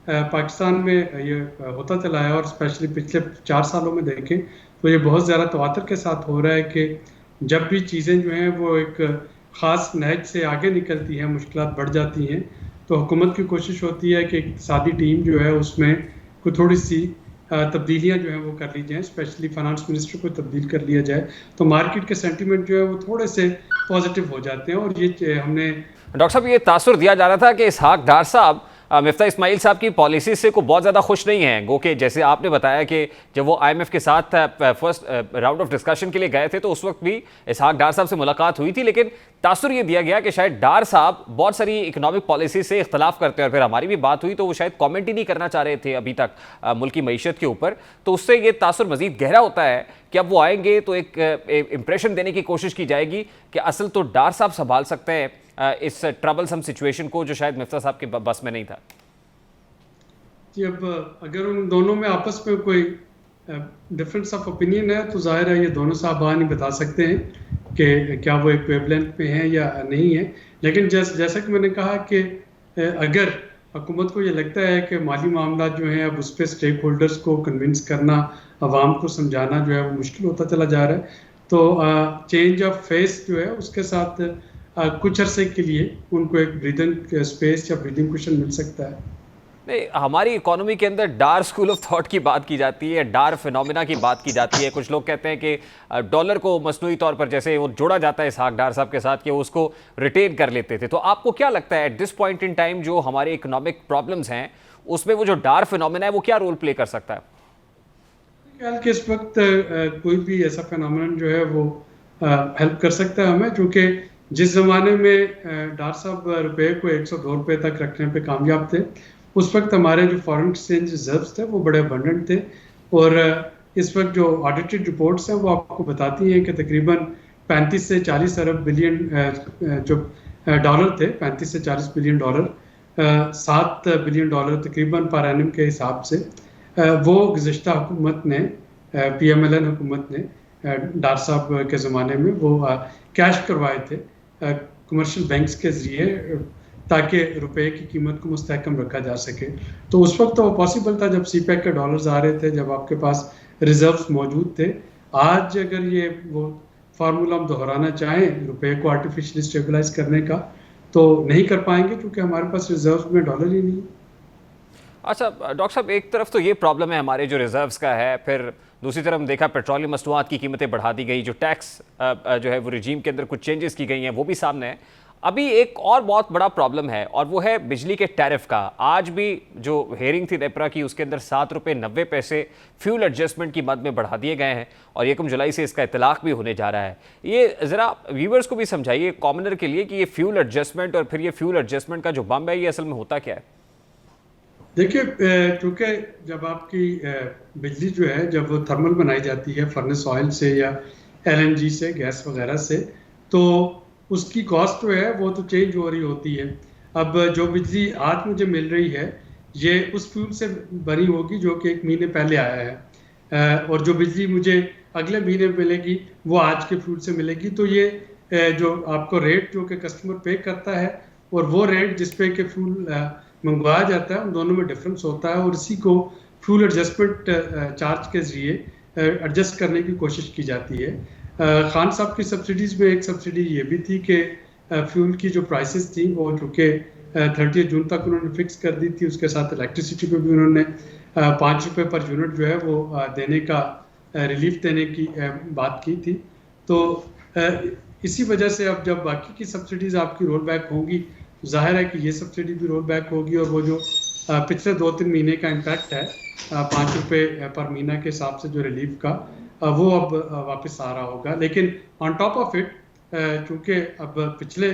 पाकिस्तान में ये होता चला है और स्पेशली पिछले 4 सालों में देखें तो ये बहुत ज़्यादा तवातर के साथ हो रहा है कि जब भी चीज़ें जो हैं वो एक ख़ास नहज से आगे निकलती हैं, मुश्किलात बढ़ जाती हैं, तो हुकूमत की कोशिश होती है कि इक़्तिसादी टीम जो है उसमें कोई थोड़ी सी तब्दीलियां जो हैं वो कर ली जाएँ, स्पेशली फाइनेंस मिनिस्टर को तब्दील कर लिया जाए, तो मार्केट के सेंटीमेंट जो है वो थोड़े से पॉजिटिव हो जाते हैं। और ये हमने डॉक्टर साहब, ये तासुर दिया जा रहा था कि इसहाक डार साहब मिफ्ता इस्माइल साहब की पॉलिसी से को बहुत ज़्यादा खुश नहीं है। गो कि जैसे आपने बताया कि जब वो IMF के साथ फर्स्ट राउंड ऑफ डिस्कशन के लिए गए थे तो उस वक्त भी इसहाक डार साहब से मुलाकात हुई थी, लेकिन तासुर ये दिया गया कि शायद डार साहब बहुत सारी इकोनॉमिक पॉलिसी से इख्तलाफ करते हैं और फिर हमारी भी बात हुई तो वो शायद कॉमेंट ही नहीं करना चाह रहे थे अभी तक मुल्क की मईशत के ऊपर। तो उससे ये तासुर मजीद गहरा होता है कि अब वो आएंगे तो एक इम्प्रेशन देने की कोशिश की जाएगी कि असल तो डार साहब संभाल सकते हैं इस ट्रबलसम सिचुएशन को, जो शायद मिफ्ता साहब के बस में नहीं था। जी, अब अगर उन दोनों में आपस में कोई डिफरेंस ऑफ ओपिनियन है तो जाहिर है ये दोनों साहब नहीं बता सकते हैं कि क्या वो एक वेवलेंथ पे हैं या नहीं है। लेकिन जैसा कि मैंने कहा कि अगर हुकूमत को ये लगता है कि माली मामला जो है अब उस पर स्टेक होल्डर्स को कन्विंस करना, आवाम को समझाना जो है वो मुश्किल होता चला जा रहा है, तो चेंज ऑफ फेस जो है उसके साथ कुछ अरसे के लिए उनको एक ब्रीदिंग स्पेस या ब्रीदिंग क्वेश्चन मिल सकता है। नहीं, हमारी इकोनॉमी के अंदर डार स्कूल ऑफ थॉट की बात की जाती है, डार फिनोमिना की बात की जाती है। कुछ लोग कहते हैं कि डॉलर को मसनूई तौर पर जैसे वो जोड़ा जाता है इसहाक डार साहब के साथ कि वो उसको रिटेन कर लेते थे। तो आपको क्या लगता है at this point in time जो हमारे इकोनॉमिक प्रॉब्लम्स हैं उसमें वो जो डार फिनोमिना है वो क्या रोल प्ले कर सकता है? ख्याल कि इस वक्त कोई भी ऐसा फिनोमिना जो है वो हेल्प कर सकता है हमें, क्योंकि जिस ज़माने में डार साहब रुपये को 102 रुपये तक रखने पे कामयाब थे उस वक्त हमारे जो फॉरेन एक्सचेंज रिजर्व्स थे वो बड़े अबंडेंट थे, और इस वक्त जो ऑडिटेड रिपोर्ट्स हैं वो आपको बताती हैं कि तकरीबन 35 से 40 अरब बिलियन जो डॉलर थे, 35 से 40 बिलियन डॉलर, 7 बिलियन डॉलर तकरीबन पर एनम के हिसाब से वो गुज़िश्ता हुकूमत ने, PMLN हुकूमत ने डार साहब के ज़माने में वो कैश करवाए थे कमर्शियल बैंक्स के ज़रिए ताकि रुपए की कीमत को मुस्तहकम रखा जा सके। तो उस वक्त तो वो पॉसिबल था जब CPEC के डॉलर्स आ रहे थे, जब आपके पास रिजर्व्स मौजूद थे। आज अगर ये वो फार्मूला हम दोहराना चाहें रुपए को आर्टिफिशियली स्टेबलाइज करने का तो नहीं कर पाएंगे, क्योंकि हमारे पास रिजर्व्स में डॉलर ही नहीं है। अच्छा डॉक्टर साहब, एक तरफ तो ये प्रॉब्लम है हमारे जो रिजर्व्स का है, फिर दूसरी तरफ हम देखा पेट्रोलियम मसनूआत की कीमतें बढ़ा दी गई, जो टैक्स जो है वो रिजीम के अंदर कुछ चेंजेस की गई हैं वो भी सामने है। अभी एक और बहुत बड़ा प्रॉब्लम है और वो है बिजली के टैरिफ का। आज भी जो हेयरिंग थी नेपरा की उसके अंदर 7 रुपये 90 पैसे फ्यूल एडजस्टमेंट की मद में बढ़ा दिए गए हैं और 1 जुलाई से इसका इतलाक भी होने जा रहा है। ये ज़रा व्यूवर्स को भी समझाइए, कॉमनर के लिए, कि ये फ्यूल एडजस्टमेंट और फिर ये फ्यूल एडजस्टमेंट का जो बम है ये असल में होता क्या है? देखिए, चूँकि जब आपकी बिजली जो है जब वो थर्मल बनाई जाती है फर्नेस ऑयल से या LNG से, गैस वगैरह से, तो उसकी कॉस्ट जो है वो तो चेंज हो रही होती है। अब जो बिजली आज मुझे मिल रही है ये उस फ्यूल से बनी होगी जो कि 1 महीने पहले आया है, और जो बिजली मुझे अगले महीने मिलेगी वो आज के फ्यूल से मिलेगी। तो ये जो आपको रेट जो कि कस्टमर पे करता है और वो रेट जिस पे कि फ्यूल मंगवाया जाता है, उन दोनों में डिफरेंस होता है, और इसी को फ्यूल एडजस्टमेंट चार्ज के जरिए एडजस्ट करने की कोशिश की जाती है। खान साहब की सब्सिडीज़ में एक सब्सिडी ये भी थी कि फ्यूल की जो प्राइसेस थी वो चूँकि 30 जून तक उन्होंने फिक्स कर दी थी, उसके साथ इलेक्ट्रिसिटी पे भी उन्होंने 5 रुपये पर यूनिट जो है वो देने का रिलीफ देने की बात की थी। तो इसी वजह से अब जब बाकी की सब्सिडीज़ आपकी रोल बैक होंगी, जाहिर है कि ये सब्सिडी भी रोल बैक होगी, और वो जो पिछले 2-3 महीने का इम्पैक्ट है 5 रुपये पर महीना के हिसाब से जो रिलीफ का, वो अब वापस आ रहा होगा। लेकिन ऑन टॉप ऑफ इट, चूँकि अब पिछले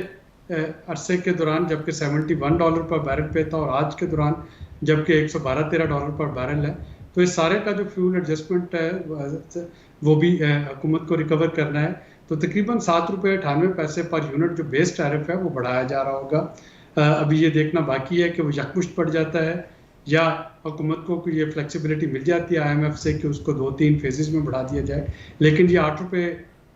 अरसे के दौरान जबकि $71 पर बैरल पे था और आज के दौरान जबकि $112-13 पर बैरल है, तो इस सारे का जो फ्यूल एडजस्टमेंट है वो भी हुकूमत को रिकवर करना है। तो तकरीबन $7.98 पर यूनिट जो बेस टैरिफ है वो बढ़ाया जा रहा होगा। अभी ये देखना बाकी है कि वो यकमुश्त पड़ जाता है या हुकूमत को ये फ्लेक्सिबिलिटी मिल जाती है IMF से कि उसको 2-3 फेजेस में बढ़ा दिया जाए। लेकिन ये 8 रुपये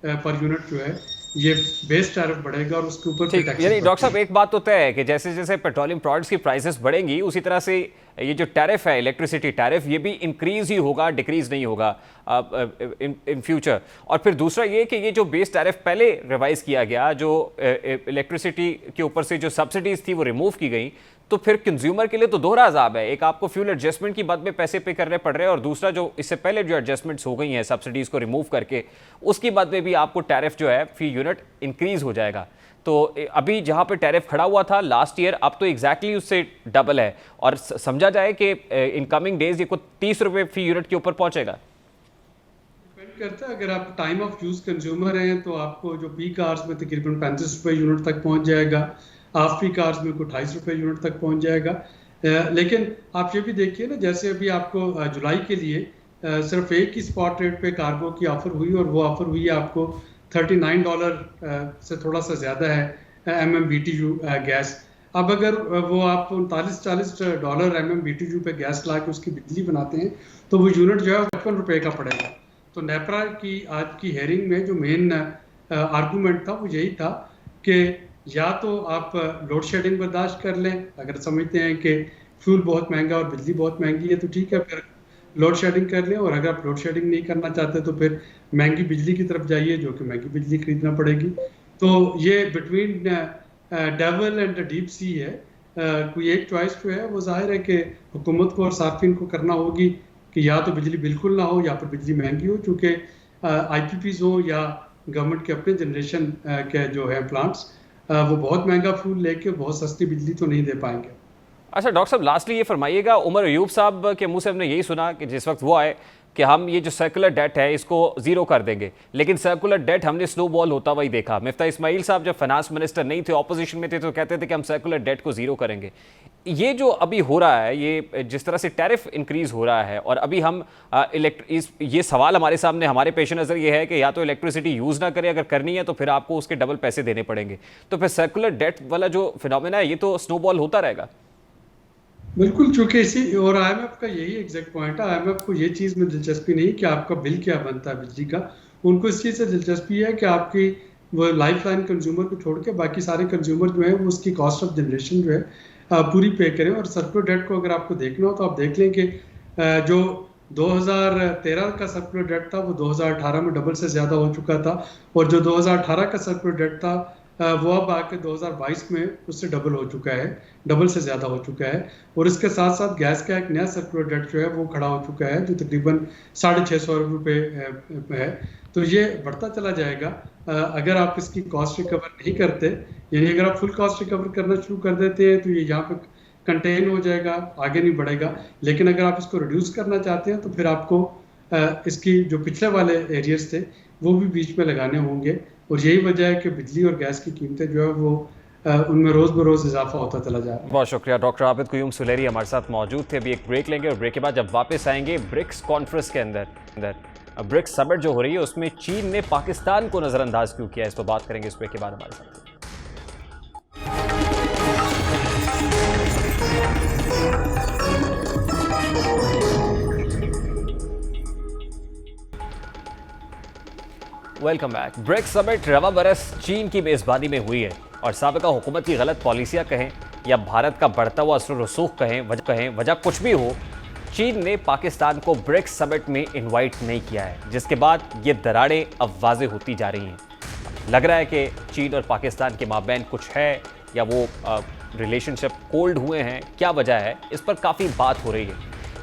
पर यूनिट जो है ये बेस टैरिफ बढ़ेगा और उसके ऊपर यानी डॉक्टर साहब एक बात तो तय है कि जैसे जैसे पेट्रोलियम प्रोडक्ट्स की प्राइसेस बढ़ेंगी उसी तरह से ये जो टैरिफ है, इलेक्ट्रिसिटी टैरिफ, ये भी इंक्रीज ही होगा, डिक्रीज नहीं होगा इन फ्यूचर। और फिर दूसरा ये कि ये जो बेस टैरिफ पहले रिवाइज किया गया, जो इलेक्ट्रिसिटी के ऊपर से जो सब्सिडीज थी वो रिमूव की गई, तो फिर कंज्यूमर के लिए तो दोहरा अजाब है। एक आपको फ्यूल एडजस्टमेंट की बद में पैसे पे करने पड़ रहे हैं, और दूसरा जो इससे पहले जो एडजस्टमेंट्स हो गई हैं सब्सिडीज को रिमूव करके, उसकी बद में भी आपको टैरिफ जो है फी यूनिट इंक्रीज हो जाएगा। तो अभी जहां पे टैरिफ खड़ा हुआ था लास्ट ईयर, अब तो एग्जैक्टली उससे डबल है, और समझा जाए कि इन कमिंग डेज ये को 30 रुपए फी यूनिट के ऊपर पहुंचेगा। डिपेंड करता है, अगर आप टाइम ऑफ यूज कंज्यूमर हैं तो आपको जो पीक आवर्स में तकरीबन 35 रुपए यूनिट तक पहुंच जाएगा, हाफ पीक आवर्स में को 28 रुपए यूनिट तक पहुंच जाएगा। लेकिन आप ये भी देखिए ना, जैसे अभी आपको जुलाई के लिए सिर्फ एक ही स्पॉट रेट पे कार्गो की ऑफर हुई, और वो ऑफर हुई है आपको $39 से थोड़ा सा ज़्यादा है MMBTU गैस। अब अगर वो आप $39-40 MMBTU पे गैस ला के उसकी बिजली बनाते हैं तो वो यूनिट जो है 55 रुपये का पड़ेगा। तो नेपरा की आज की हेयरिंग में जो मेन आर्गूमेंट था वो यही था कि या तो आप लोड शेडिंग बर्दाश्त कर लें, अगर समझते हैं कि फ्यूल बहुत महंगा और बिजली बहुत महंगी है तो ठीक है, फिर लोड शेडिंग कर लें, और अगर आप लोड शेडिंग नहीं करना चाहते तो फिर महंगी बिजली की तरफ जाइए, जो कि महंगी बिजली खरीदना पड़ेगी। तो ये between devil and deep sea है, कोई एक चॉइस जो है वो जाहिर है कि हुकूमत को और सार्फिन को करना होगी कि या तो बिजली बिल्कुल ना हो या फिर बिजली महंगी हो, चूँकि IPPs हो या गवर्नमेंट के अपने जनरेशन के जो है प्लांट्स, वो बहुत महंगा फ्यूल लेके बहुत सस्ती बिजली तो नहीं दे पाएंगे। अच्छा डॉक्टर साहब, लास्टली ये फरमाइएगा, उमर अयूब साहब के मुंह से हमने यही सुना कि जिस वक्त वो आए कि हम ये जो सर्कुलर डेट है इसको ज़ीरो कर देंगे, लेकिन सर्कुलर डेट हमने स्नोबॉल होता हुआ ही देखा। मिफ्ता इस्माइल साहब जब फाइनेंस मिनिस्टर नहीं थे, ऑपोजिशन में थे, तो कहते थे कि हम सर्कुलर डेट को ज़ीरो करेंगे। ये जो अभी हो रहा है, ये जिस तरह से टैरिफ इंक्रीज हो रहा है, और अभी हम ये सवाल हमारे सामने, हमारे पेश नज़र ये है कि या तो इलेक्ट्रिसिटी यूज़ ना करें, अगर करनी है तो फिर आपको उसके डबल पैसे देने पड़ेंगे, तो फिर सर्कुलर डेट वाला जो फिनोमेना है ये तो स्नोबॉल होता रहेगा। बिल्कुल, चूंकि इसी और IMF का यही एग्जैक्ट पॉइंट है। IMF को ये चीज़ में दिलचस्पी नहीं कि आपका बिल क्या बनता है बिजली का, उनको इस चीज़ से दिलचस्पी है कि आपकी वो लाइफ लाइन कंज्यूमर को छोड़ के बाकी सारे कंज्यूमर जो है वो उसकी कॉस्ट ऑफ जनरेशन जो है पूरी पे करें। और सर्कुलर डेट को अगर आपको देखना हो तो आप देख लें कि जो 2013 का सर्कुलर डेट था वो 2018 में डबल से ज़्यादा हो चुका था, और जो 2018 का सर्कुलर डेट था वो अब आके 2022 में उससे डबल हो चुका है, डबल से ज़्यादा हो चुका है। और इसके साथ साथ गैस का एक नया सर्कुलर डेट जो है वो खड़ा हो चुका है, जो तकरीबन 650 रुपये है। तो ये बढ़ता चला जाएगा अगर आप इसकी कॉस्ट रिकवर नहीं करते, यानी अगर आप फुल कॉस्ट रिकवर करना शुरू कर देते हैं तो ये यहाँ पे कंटेन हो जाएगा, आगे नहीं बढ़ेगा। लेकिन अगर आप इसको रिड्यूस करना चाहते हैं तो फिर आपको इसकी जो पिछले वाले एरियर्स थे वो भी बीच में लगाने होंगे, और यही वजह है कि बिजली और गैस की कीमतें जो है वो उनमें रोज़ बरोज़ इजाफा होता चला जा रहा है। बहुत शुक्रिया डॉक्टर आबिद क़य्यूम सुलेरी हमारे साथ मौजूद थे। अभी एक ब्रेक लेंगे, और ब्रेक के बाद जब वापस आएंगे, ब्रिक्स कॉन्फ्रेंस के अंदर ब्रिक्स समिट जो हो रही है उसमें चीन ने पाकिस्तान को नज़रअंदाज क्यों किया, इस पर बात करेंगे इस ब्रेक के बाद हमारे साथ। Welcome back. ब्रिक्स समिट रवा बरस चीन की मेज़बानी में हुई है, और साबिका हुकूमत की गलत पॉलिसियां कहें या भारत का बढ़ता हुआ असर रसूख कहें, वजह कुछ भी हो, चीन ने पाकिस्तान को ब्रिक्स समिट में इनवाइट नहीं किया है, जिसके बाद ये दरारें अब वाज़े होती जा रही हैं। लग रहा है कि चीन और पाकिस्तान के माबैन कुछ है, या वो रिलेशनशिप कोल्ड हुए हैं, क्या वजह है, इस पर काफ़ी बात हो रही है।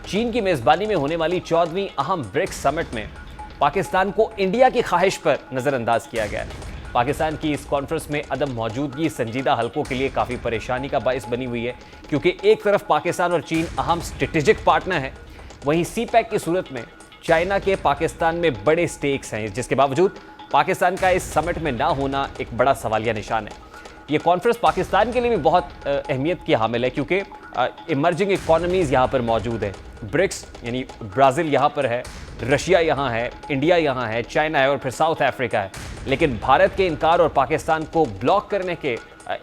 चीन की मेज़बानी में होने वाली 14वीं अहम ब्रिक्स समिट में पाकिस्तान को इंडिया की ख्वाहिश पर नज़रअंदाज किया गया है। पाकिस्तान की इस कॉन्फ्रेंस में अदम मौजूदगी संजीदा हलकों के लिए काफ़ी परेशानी का बाइस बनी हुई है, क्योंकि एक तरफ पाकिस्तान और चीन अहम स्ट्रेटेजिक पार्टनर हैं, वहीं CPEC की सूरत में चाइना के पाकिस्तान में बड़े स्टेक्स हैं, जिसके बावजूद पाकिस्तान का इस समिट में ना होना एक बड़ा सवालिया निशान है। ये कॉन्फ्रेंस पाकिस्तान के लिए भी बहुत अहमियत की हामिल है, क्योंकि इमर्जिंग इकोनॉमीज़ यहाँ पर मौजूद है। ब्रिक्स यानी ब्राज़ील यहाँ पर है, रशिया यहाँ है, इंडिया यहाँ है, चाइना है, और फिर साउथ अफ्रीका है। लेकिन भारत के इनकार और पाकिस्तान को ब्लॉक करने के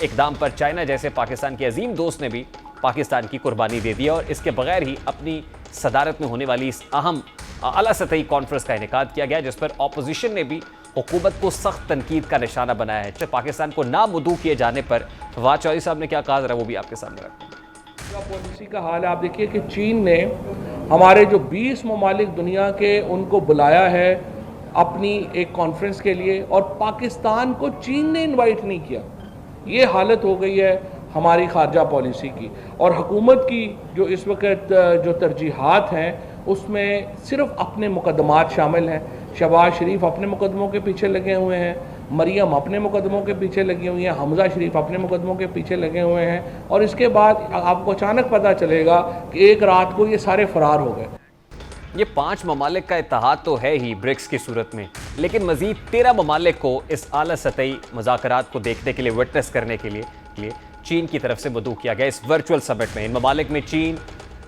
इकदाम पर चाइना जैसे पाकिस्तान के अजीम दोस्त ने भी पाकिस्तान की कुर्बानी दे दी है, और इसके बगैर ही अपनी सदारत में होने वाली इस अहम आला सतही कॉन्फ्रेंस का इनेकाद किया गया, जिस पर अपोजिशन ने भी हुकूमत को सख्त तनकीद का निशाना बनाया है। पाकिस्तान को नामुदू किए जाने पर फवाद चौधरी साहब ने क्या कहा, जरा वो भी आपके सामने रखते हैं। पॉलिसी का हाल है, आप देखिए कि चीन ने हमारे जो 20 ममालिक दुनिया के उनको बुलाया है अपनी एक कॉन्फ्रेंस के लिए, और पाकिस्तान को चीन ने इनवाइट नहीं किया। ये हालत हो गई है। हमारी खारजा पॉलिसी की। और हुकूमत की जो इस वक्त जो तरजीहात हैं उसमें सिर्फ अपने मुकदमात शामिल हैं। शहबाज शरीफ अपने मुकदमों के पीछे लगे हुए हैं, मरियम अपने मुकदमों के पीछे लगी हुई हैं, हमजा शरीफ अपने मुकदमों के पीछे लगे हुए हैं, और इसके बाद आपको अचानक पता चलेगा कि एक रात को ये सारे फरार हो गए। ये 5 ममालिक का इत्तेहाद तो है ही ब्रिक्स की सूरत में, लेकिन मजीद 13 ममालिक को इस आला सतही मुज़ाकरात को देखने के लिए, विटनेस करने के लिए चीन की तरफ से मदऊ किया गया इस वर्चुअल समिट में। इन ममालिक में चीन,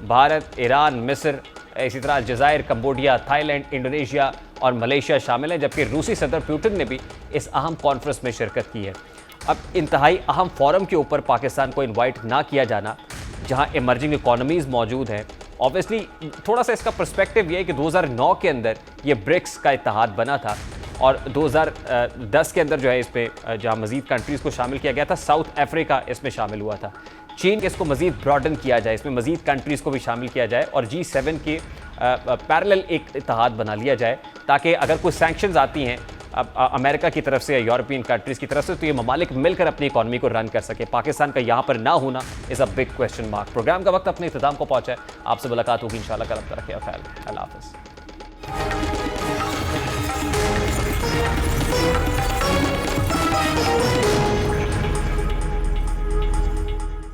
भारत, ईरान, मिस्र, इसी तरह अलजायर, कंबोडिया, थाईलैंड, इंडोनेशिया और मलेशिया शामिल हैं, जबकि रूसी सदर पुतिन ने भी इस अहम कॉन्फ्रेंस में शिरकत की है। अब इंतहाई अहम फोरम के ऊपर पाकिस्तान को इनवाइट ना किया जाना, जहां इमर्जिंग इकोनॉमीज़ मौजूद हैं, ऑब्वियसली थोड़ा सा इसका पर्सपेक्टिव ये है कि 2009 के अंदर ये ब्रिक्स का इत्तेहाद बना था और 2010 के अंदर जो है इसमें जहाँ मज़ीद कंट्रीज़ को शामिल किया गया था, साउथ अफ्रीका इसमें शामिल हुआ था। चीन के इसको मज़ीद ब्रॉडन किया जाए, इसमें मज़ीद कंट्रीज़ को भी शामिल किया जाए और G7 के पैरेलल एक इत्तेहाद बना लिया जाए, ताकि अगर कोई सैंक्शंस आती हैं अमेरिका की तरफ से या यूरोपियन कंट्रीज़ की तरफ से, तो ये ममालिक मिलकर अपनी इकॉनमी को रन कर सके। पाकिस्तान का यहाँ पर ना होना is a big question mark. Program का वक्त अपने इख्तिताम को पहुँचा है। आपसे मुलाकात होगी इंशाल्लाह कल। तक ख्याल, अल्लाह हाफ़िज़।